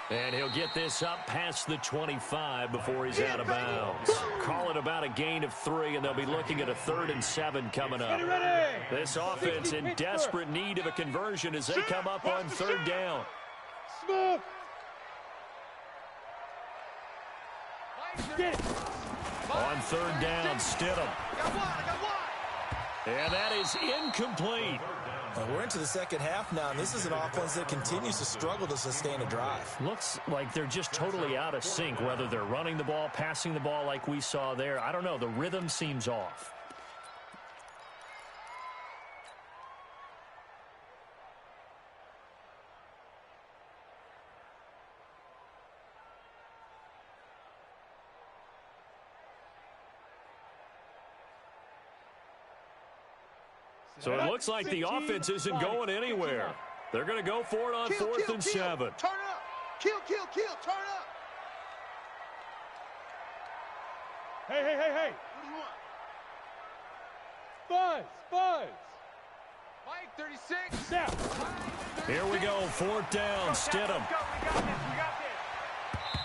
[SPEAKER 6] And he'll get this up past the 25 before he's out of bounds. Call it about a gain of 3, and they'll be looking at a 3rd and 7 coming up. This offense in desperate need of a conversion as they come up on 3rd down.
[SPEAKER 7] Smith.
[SPEAKER 6] On 3rd down, Stidham. And that is incomplete.
[SPEAKER 8] We're into the second half now, and this is an offense that continues to struggle to sustain a drive.
[SPEAKER 6] Looks like they're just totally out of sync, whether they're running the ball, passing the ball like we saw there. I don't know. The rhythm seems off. So it looks like the offense isn't going anywhere. They're going to go for it on 4th and 7.
[SPEAKER 7] Turn up. Kill. Turn up. Hey. What do you want? Buzz. Mike, 36. Now.
[SPEAKER 6] Here we go. 4th down. Stidham.
[SPEAKER 7] We got this.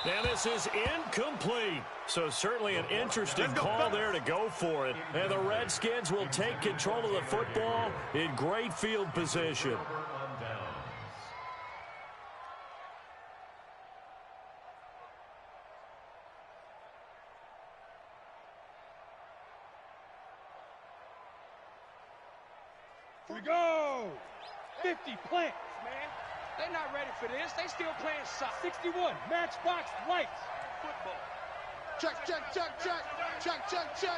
[SPEAKER 6] And this is incomplete. So certainly an interesting call there to go for it. And the Redskins will take control of the football in great field position.
[SPEAKER 7] Here we go. 50 plants, man. They're not ready for this. They still playing soccer. 61, matchbox lights. Football. Check. Check 13. Check 13.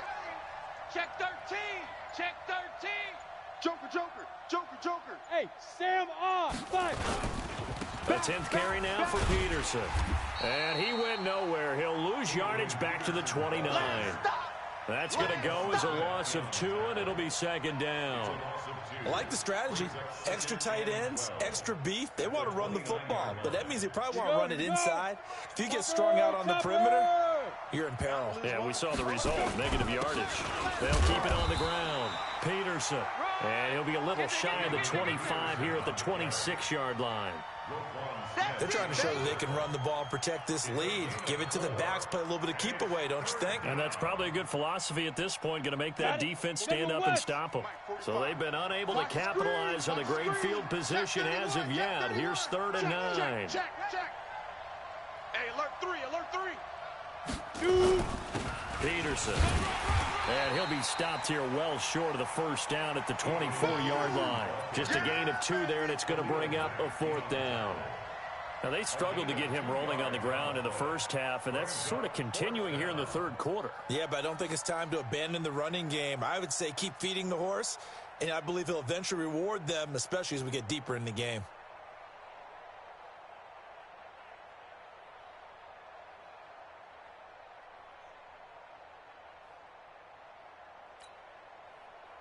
[SPEAKER 7] Joker. Hey, Sam on. 5.
[SPEAKER 6] The 10th carry now for Peterson. And he went nowhere. He'll lose yardage back to the 29. That's going to go as a loss of 2, and it'll be 2nd down.
[SPEAKER 8] I like the strategy. Extra tight ends, extra beef. They want to run the football, but that means they probably want to run it inside. If you get strung out on the perimeter, you're in peril.
[SPEAKER 6] Yeah, we saw the result, negative yardage. They'll keep it on the ground. Peterson, and he'll be a little shy of the 25 here at the 26-yard line.
[SPEAKER 8] They're trying to show that they can run the ball and protect this lead. Give it to the backs, play a little bit of keep away, don't you think?
[SPEAKER 6] And that's probably a good philosophy at this point, going to make that defense stand up and stop them. So they've been unable to capitalize on the great field position as of yet. Here's 3rd and 9.
[SPEAKER 7] Check. Hey, alert 3.
[SPEAKER 6] Peterson. And he'll be stopped here well short of the 1st down at the 24-yard line. Just a gain of 2 there, and it's going to bring up a 4th down. Now, they struggled to get him rolling on the ground in the first half, and that's sort of continuing here in the 3rd quarter.
[SPEAKER 8] Yeah, but I don't think it's time to abandon the running game. I would say keep feeding the horse, and I believe he'll eventually reward them, especially as we get deeper in the game.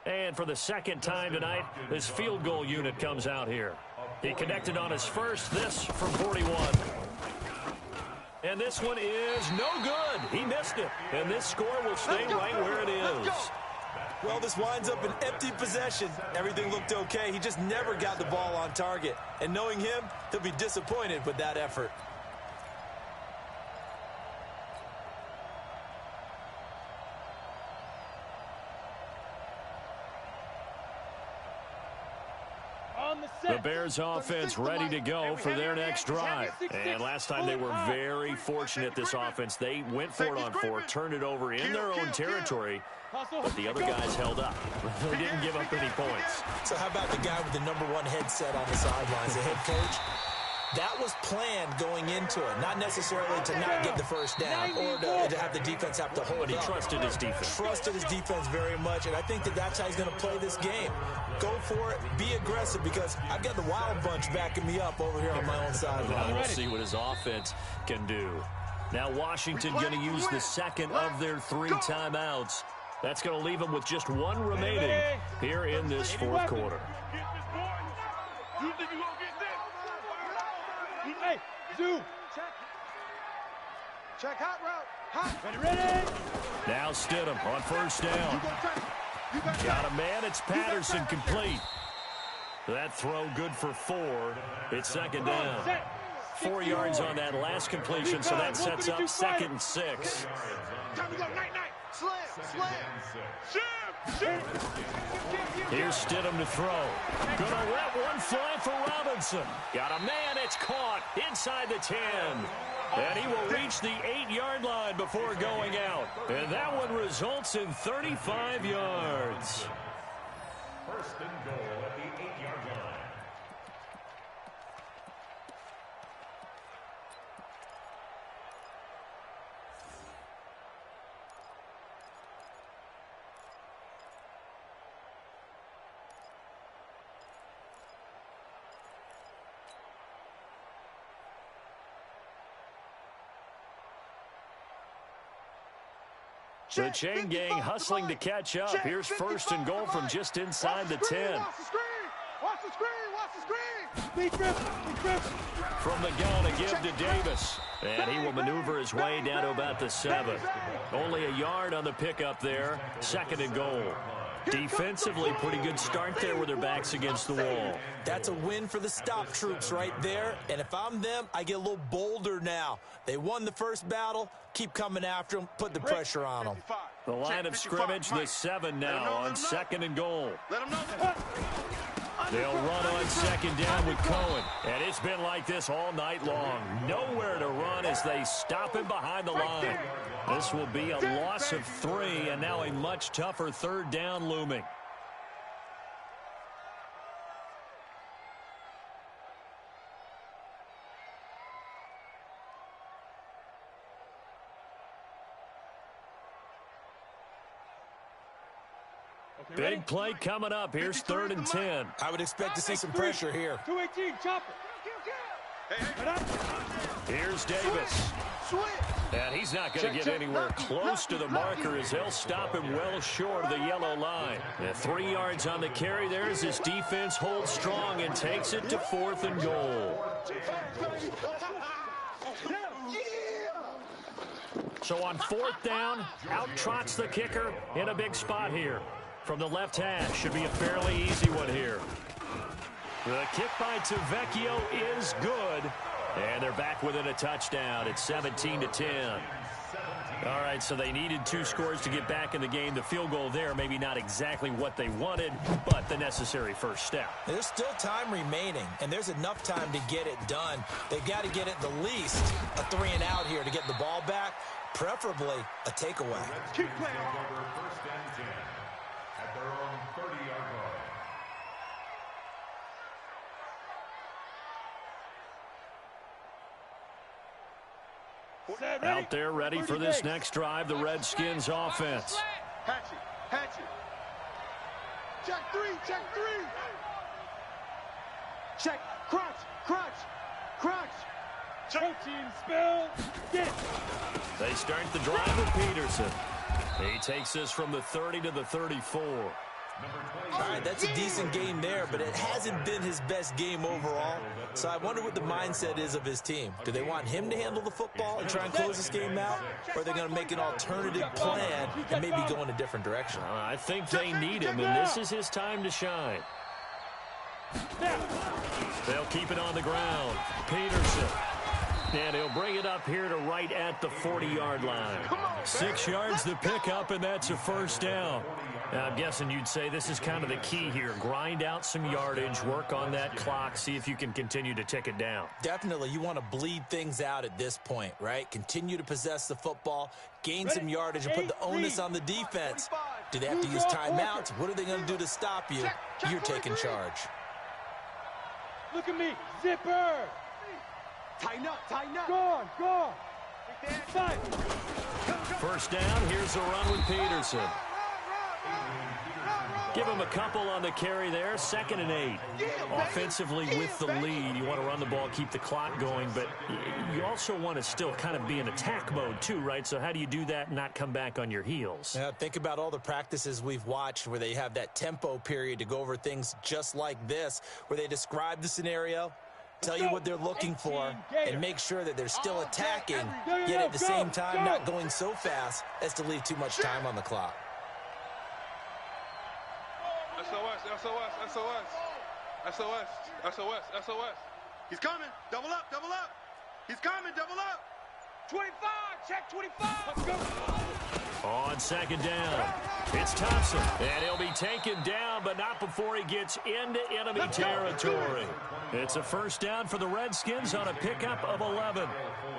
[SPEAKER 6] And for the 2nd time tonight, this field goal unit comes out here. He connected on his first, this from 41. And this one is no good. He missed it. And this score will stay right where it is.
[SPEAKER 8] Well, this winds up an empty possession. Everything looked okay. He just never got the ball on target. And knowing him, he'll be disappointed with that effort.
[SPEAKER 6] The Bears offense ready to go for their next drive. And last time they were very fortunate, this offense. They went for it on 4, turned it over in their own territory, but the other guys held up. They didn't give up any points.
[SPEAKER 8] So how about the guy with the #1 headset on the sidelines, the head coach? That was planned going into it, not necessarily to not get the first down or to have the defense have to hold
[SPEAKER 6] But he trusted his defense.
[SPEAKER 8] Trusted his defense very much, and I think that's how he's going to play this game. Go for it, be aggressive, because I've got the Wild Bunch backing me up over here on my own sideline.
[SPEAKER 6] We'll see what his offense can do. Now Washington going to use the 2nd of their 3 timeouts. That's going to leave them with just 1 remaining here in this 4th quarter.
[SPEAKER 7] You think you gonna get this? Hey, Zoo. Check hot route. Hot. Ready?
[SPEAKER 6] Now Stidham on 1st down. Got a man. It's Patterson complete. That throw good for 4. It's 2nd down. 4 yards on that last completion, so that sets up 2nd and 6.
[SPEAKER 7] Time to go. Night. Slam.
[SPEAKER 6] Here's Stidham to throw. Gonna let one fly for Robinson. Got a man. It's caught inside the 10. And he will reach the 8-yard line before going out. And that one results in 35 yards.
[SPEAKER 9] 1st and goal at the 8-yard line.
[SPEAKER 6] The chain gang hustling to catch up. Here's first and goal from just inside the 10.
[SPEAKER 7] Watch the screen!
[SPEAKER 6] From the gun, a give to Davis. And he will maneuver his way down to about the 7. Only a yard on the pickup there. Second and goal. Defensively, pretty good start there with their backs against the wall.
[SPEAKER 8] That's a win for the stop troops right there. And if I'm them, I get a little bolder now. They won the first battle. Keep coming after them. Put the pressure on them.
[SPEAKER 6] The line of scrimmage, the 7 now on second and goal. They'll run on second down with Cohen. And it's been like this all night long. Nowhere to run as they stop him behind the line. This will be a loss of 3, and now a much tougher third down looming. Big play coming up. Here's 3rd and 10.
[SPEAKER 8] I would expect to see some pressure here.
[SPEAKER 7] 218, chopper.
[SPEAKER 6] Here's Davis. And he's not going to get anywhere close to the marker as they'll stop him well short of the yellow line. 3 yards on the carry there as his defense holds strong and takes it to 4th and goal. So on 4th down, out trots the kicker in a big spot here. From the left hash, should be a fairly easy one here. The kick by Tavecchio is good. And they're back within a touchdown. It's 17-10. All right, so they needed 2 scores to get back in the game. The field goal there, maybe not exactly what they wanted, but the necessary first step.
[SPEAKER 8] There's still time remaining, and there's enough time to get it done. They've got to get at the least a 3 and out here to get the ball back, preferably a takeaway.
[SPEAKER 9] Keep playing. First and 10 at their own 30-yard line.
[SPEAKER 6] Out there ready for this next drive, the Redskins offense.
[SPEAKER 7] Hatchet. Check 3. Check, crunch. Protein spill, get.
[SPEAKER 6] They start the drive with Peterson. He takes this from the 30 to the 34.
[SPEAKER 8] All right, that's a decent game there, but it hasn't been his best game overall. So I wonder what the mindset is of his team. Do they want him to handle the football and try and close this game out? Or are they going to make an alternative plan and maybe go in a different direction?
[SPEAKER 6] I think they need him, and this is his time to shine. They'll keep it on the ground. Peterson. And he'll bring it up here to right at the 40-yard line. 6 yards the pickup, and that's a first down. Now, I'm guessing you'd say this is kind of the key here. Grind out some yardage, work on that clock, see if you can continue to tick it down.
[SPEAKER 8] Definitely. You want to bleed things out at this point, right? Continue to possess the football, gain some yardage, and put the onus on the defense. Do they have to use timeouts? What are they going to do to stop you? You're taking charge.
[SPEAKER 7] Look at me. Zipper. Tighten up. Go on.
[SPEAKER 6] First down, here's the run with Peterson. Give him a couple on the carry there. 2nd and 8. Offensively with the lead, you want to run the ball, keep the clock going, but you also want to still kind of be in attack mode too, right? So how do you do that and not come back on your heels?
[SPEAKER 8] Yeah, think about all the practices we've watched where they have that tempo period to go over things just like this, where they describe the scenario, tell you what they're looking for, and make sure that they're still attacking, yet at the same time not going so fast as to leave too much time on the clock.
[SPEAKER 7] SOS. He's coming. Double up. He's coming. Double up. 25. Check 25. Let's go.
[SPEAKER 6] On second down, it's Thompson. And he'll be taken down, but not before he gets into enemy territory. It's a first down for the Redskins on a pickup of 11.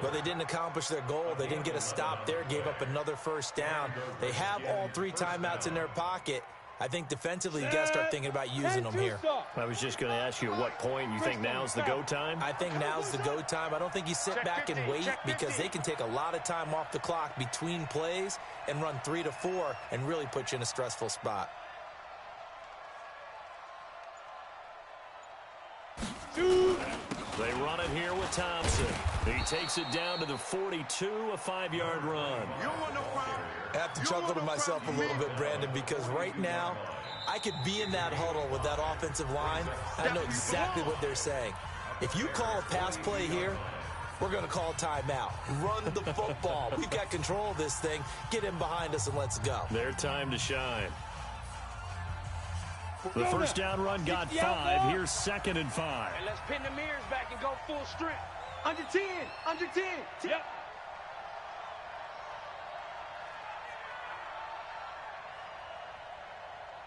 [SPEAKER 8] But they didn't accomplish their goal. They didn't get a stop there, gave up another first down. They have all 3 timeouts in their pocket. I think defensively you got to start thinking about using them here.
[SPEAKER 6] I was just going to ask you at what point you think now's the go time?
[SPEAKER 8] I think now's the go time. I don't think you sit back and wait because they can take a lot of time off the clock between plays and run 3 to 4 and really put you in a stressful spot.
[SPEAKER 6] They run it here with Thompson. He takes it down to the 42, a 5-yard run.
[SPEAKER 5] You don't want no problem.
[SPEAKER 8] I have to chuckle to myself a little bit, Brandon, because right now I could be in that huddle with that offensive line. I know exactly what they're saying. If you call a pass play here, we're going to call timeout. Run the football. We've got control of this thing. Get in behind us and let's go.
[SPEAKER 6] Their time to shine. The first down run got 5. Here's 2nd and 5.
[SPEAKER 7] And let's pin the mirrors back and go full strength. Under 10. Under 10. Yep.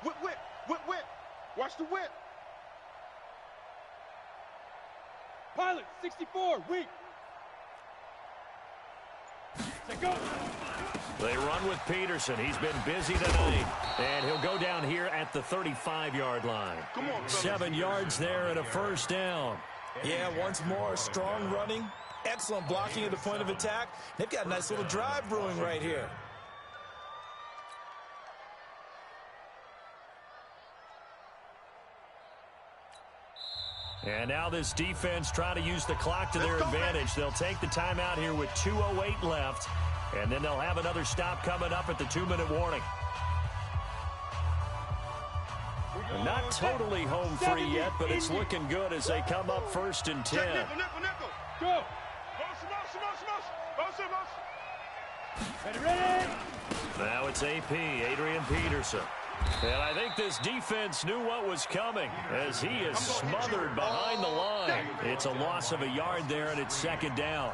[SPEAKER 5] Whip, whip, whip, whip. Watch the whip.
[SPEAKER 7] Pilot, 64, weak. Say go.
[SPEAKER 6] They run with Peterson. He's been busy tonight. And he'll go down here at the 35-yard line.
[SPEAKER 5] Come on, fellas.
[SPEAKER 6] 7 yards there and a first down.
[SPEAKER 8] Yeah, once more, strong running, excellent blocking at the point of attack. They've got a nice little drive brewing right here.
[SPEAKER 6] And now this defense trying to use the clock to their advantage. They'll take the timeout here with 2:08 left. And then they'll have another stop coming up at the 2-minute warning. Not totally home free yet, but it's looking good as they come up 1st and 10.
[SPEAKER 7] Go. Ready.
[SPEAKER 6] Now it's AP, Adrian Peterson. And I think this defense knew what was coming as he is smothered behind the line. It's a loss of a yard there, and it's 2nd down.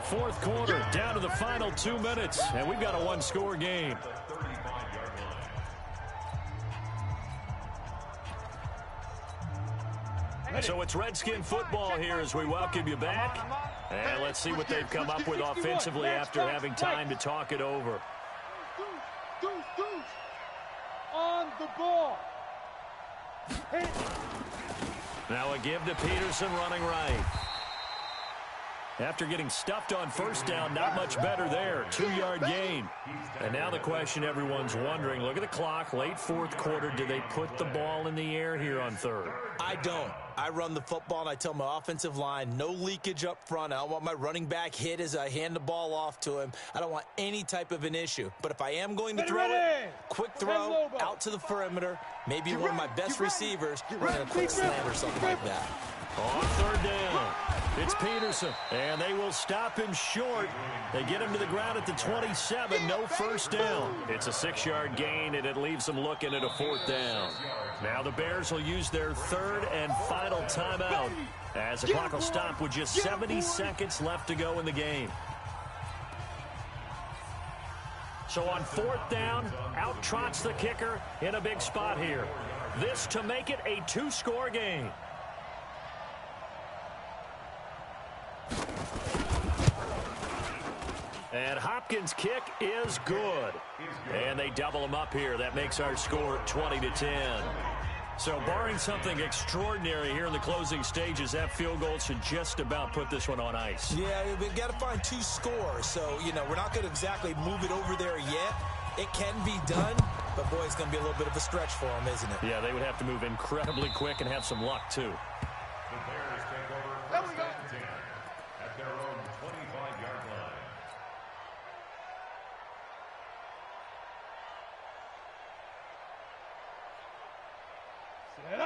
[SPEAKER 6] 4th quarter, down to the final 2 minutes, and we've got a 1-score game. So it's Redskin football here as we welcome you back. And let's see what they've come up with offensively after having time to talk it over.
[SPEAKER 7] On the ball.
[SPEAKER 6] Now a give to Peterson running right. After getting stuffed on 1st down, not much better there. 2-yard gain. And now the question everyone's wondering, look at the clock, late 4th quarter. Do they put the ball in the air here on 3rd?
[SPEAKER 8] I don't. I run the football, and I tell my offensive line, no leakage up front. I don't want my running back hit as I hand the ball off to him. I don't want any type of an issue. But if I am going to throw it, quick throw, out to the perimeter, maybe one of my best receivers running a quick slant or something like that.
[SPEAKER 6] On 3rd down, it's Peterson, and they will stop him short. They get him to the ground at the 27, no first down. It's a 6-yard gain, and it leaves them looking at a 4th down. Now the Bears will use their 3rd and final timeout as the clock will stop with just 70 seconds left to go in the game. So on 4th down, out trots the kicker in a big spot here. This to make it a 2-score game. And Hopkins' kick is good. And they double him up here. That makes our score 20-10. So barring something extraordinary here in the closing stages, that field goal should just about put this one on ice.
[SPEAKER 8] Yeah, we've got to find 2 scores. So, we're not going to exactly move it over there yet. It can be done, but, boy, it's going to be a little bit of a stretch for them, isn't it?
[SPEAKER 6] Yeah, they would have to move incredibly quick and have some luck, too.
[SPEAKER 9] The Bears take over 1st and 10 at their own 25-yard line.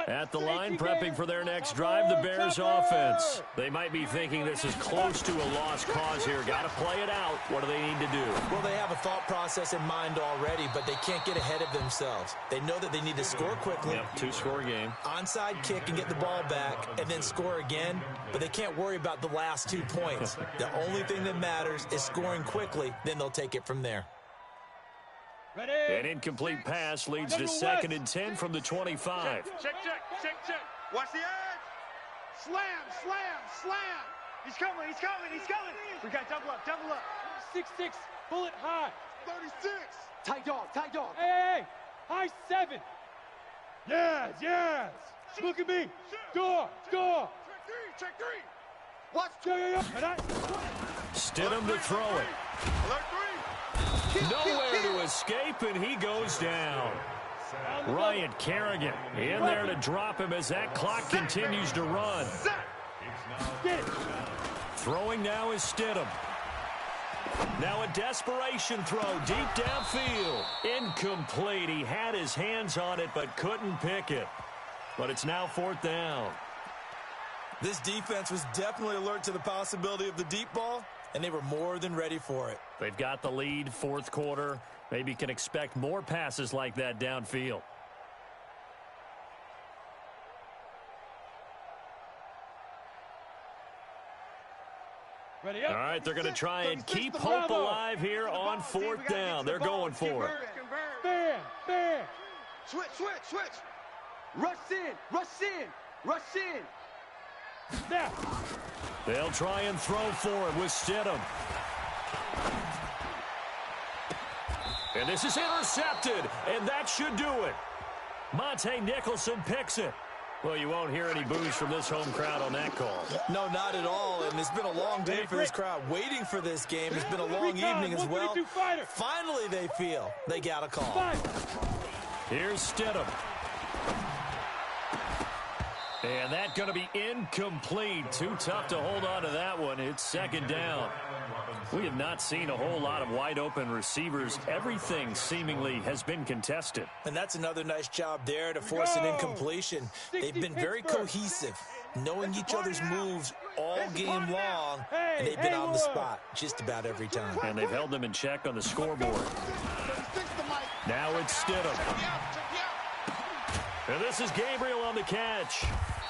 [SPEAKER 6] At the line, prepping for their next drive, the Bears offense. They might be thinking this is close to a lost cause here. Got to play it out. What do they need to do?
[SPEAKER 8] Well, they have a thought process in mind already, but they can't get ahead of themselves. They know that they need to score quickly.
[SPEAKER 6] Yep, 2-score game.
[SPEAKER 8] Onside kick and get the ball back and then score again, but they can't worry about the last 2 points. The only thing that matters is scoring quickly, then they'll take it from there.
[SPEAKER 7] Ready.
[SPEAKER 6] An incomplete pass leads to 2nd and 10 from the 25.
[SPEAKER 5] Check. Watch the edge. Slam. He's coming. We got double up.
[SPEAKER 7] 6'6", bullet high.
[SPEAKER 5] 36.
[SPEAKER 7] Tight dog. Hey. High 7. Yes. Look at me. Score.
[SPEAKER 5] Check 3. Watch.
[SPEAKER 7] Yeah.
[SPEAKER 6] Stidham to throw it.
[SPEAKER 5] Alert 3.
[SPEAKER 6] Nowhere to escape, and he goes down. Ryan Kerrigan in there to drop him as that clock continues to run.
[SPEAKER 7] Get it.
[SPEAKER 6] Throwing now is Stidham. Now a desperation throw deep downfield. Incomplete. He had his hands on it but couldn't pick it. But it's now 4th down.
[SPEAKER 8] This defense was definitely alert to the possibility of the deep ball, and they were more than ready for it.
[SPEAKER 6] They've got the lead, 4th quarter. Maybe can expect more passes like that downfield.
[SPEAKER 7] Ready up.
[SPEAKER 6] All right, they're going to try and keep hope alive here on 4th down. They're going for it.
[SPEAKER 7] Bam.
[SPEAKER 10] Switch. Rush in.
[SPEAKER 7] Snap.
[SPEAKER 6] They'll try and throw for it with Stidham. And this is intercepted, and that should do it. Monte Nicholson picks it. Well, you won't hear any boos from this home crowd on that call.
[SPEAKER 8] No, not at all, and it's been a long day for this crowd waiting for this game. It's been a long evening as well. Finally, they feel they got a call.
[SPEAKER 6] Here's Stidham. And that's going to be incomplete. Too tough to hold on to that one. It's 2nd down. We have not seen a whole lot of wide-open receivers. Everything seemingly has been contested.
[SPEAKER 8] And that's another nice job there to force an incompletion. They've been very cohesive, knowing each other's moves all game long, and they've been on the spot just about every time.
[SPEAKER 6] And they've held them in check on the scoreboard. Now it's Stidham. And this is Gabriel on the catch.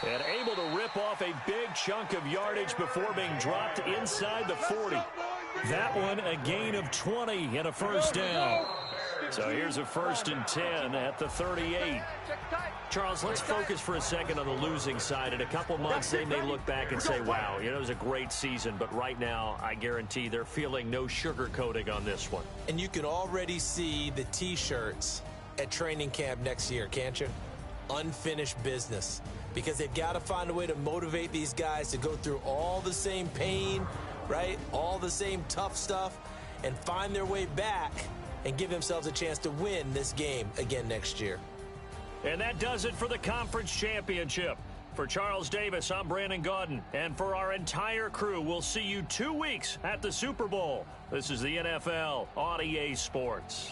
[SPEAKER 6] And able to rip off a big chunk of yardage before being dropped inside the 40. That one a gain of 20 and a 1st down. So here's a 1st and 10 at the 38. Charles, let's focus for a second on the losing side. In a couple months, they may look back and say, wow, it was a great season. But right now, I guarantee they're feeling no sugarcoating on this one.
[SPEAKER 8] And you can already see the T-shirts at training camp next year, can't you? Unfinished business. Because they've got to find a way to motivate these guys to go through all the same pain, right? All the same tough stuff, and find their way back and give themselves a chance to win this game again next year.
[SPEAKER 6] And that does it for the conference championship. For Charles Davis, I'm Brandon Gaudin. And for our entire crew, we'll see you 2 weeks at the Super Bowl. This is the NFL on EA Sports.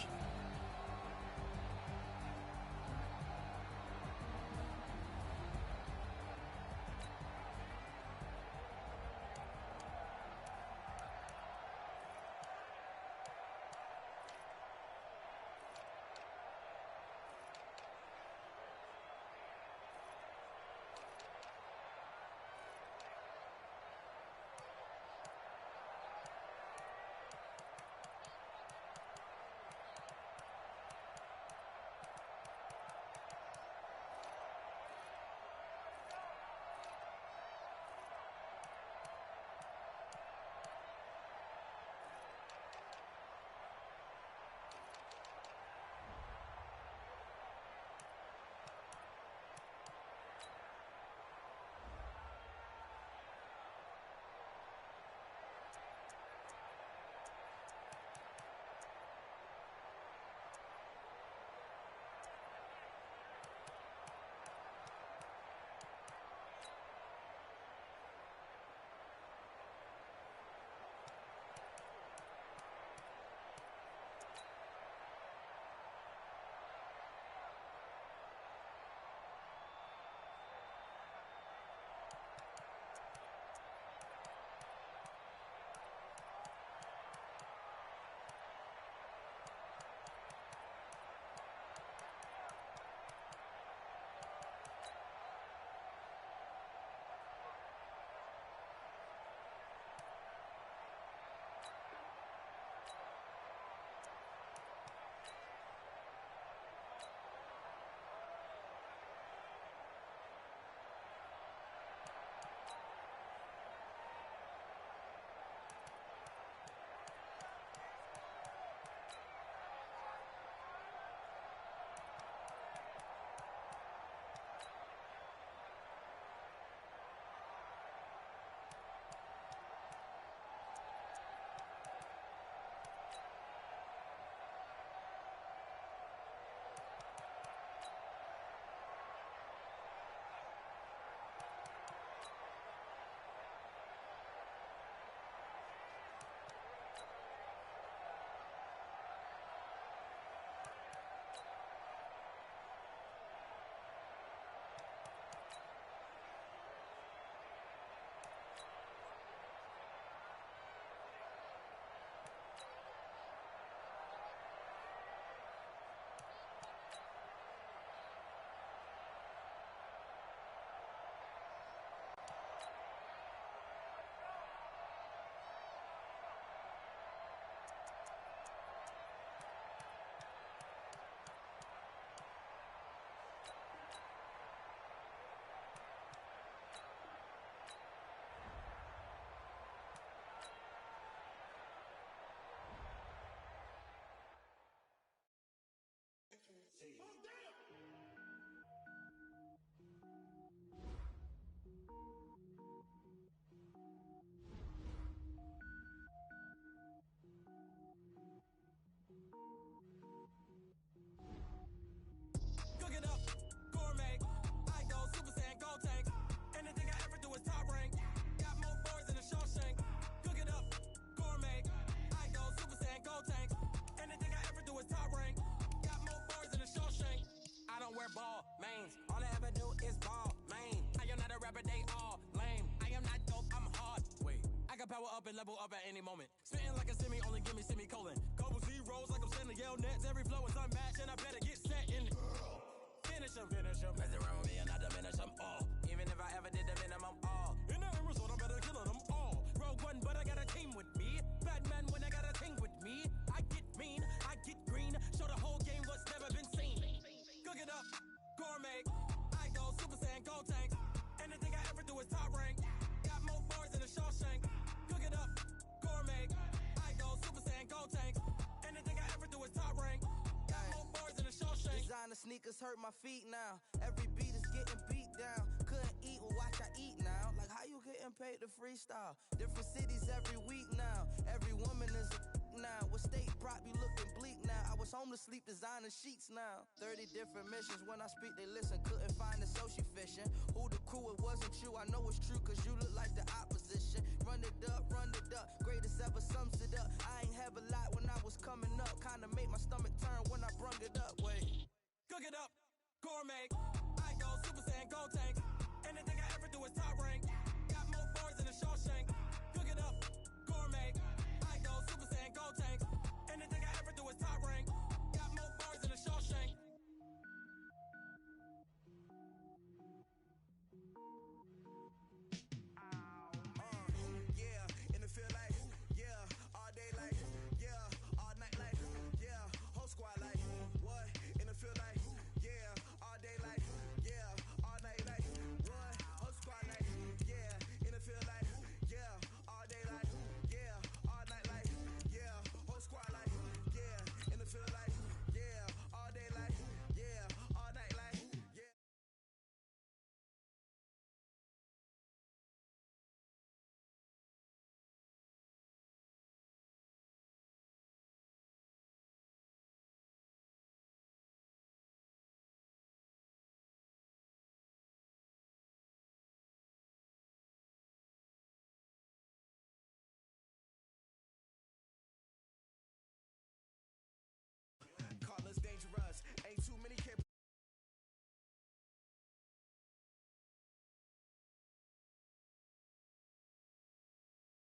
[SPEAKER 11] up and level up at any moment. Spitting like a semi, only give me semicolon. Couple zeros like I'm sending yell nets. Every flow is unmatched, and I better get set in. Finish him. Mess around with me and I diminish them all. Even if I ever did the minimum, all. In the end result, I'm better killing them all. Rogue One, but I got a team with me. Batman when I got a team with me. I get mean, I get green. Show the whole game what's never been seen. Cook it up, gourmet. I go Super Saiyan, gold tanks. Anything I ever do is top rank. Got more bars than a Shawshank. Cook it up, gourmet. I go Super Saiyan, gold tanks. Anything I ever do is top rank. Got more bars than a Shawshank.
[SPEAKER 2] Designer sneakers hurt my feet now. Every beat is getting beat down. Couldn't eat, well watch I eat now. Like how you getting paid to freestyle? Different cities every week now. Every woman is a now. What state prop you looking bleak now? I was home to sleep designing sheets now. 30 different missions. When I speak they listen. Couldn't find it so she fishing. Who the crew, it wasn't you. I know it's true cause you look like the opposition. Run it up. Greatest ever sums it up. I ain't have a lot when I was coming up. Kinda made my stomach turn when I brung it up. Wait.
[SPEAKER 11] Cook it up, gourmet. I go Super Saiyan, gold tanks.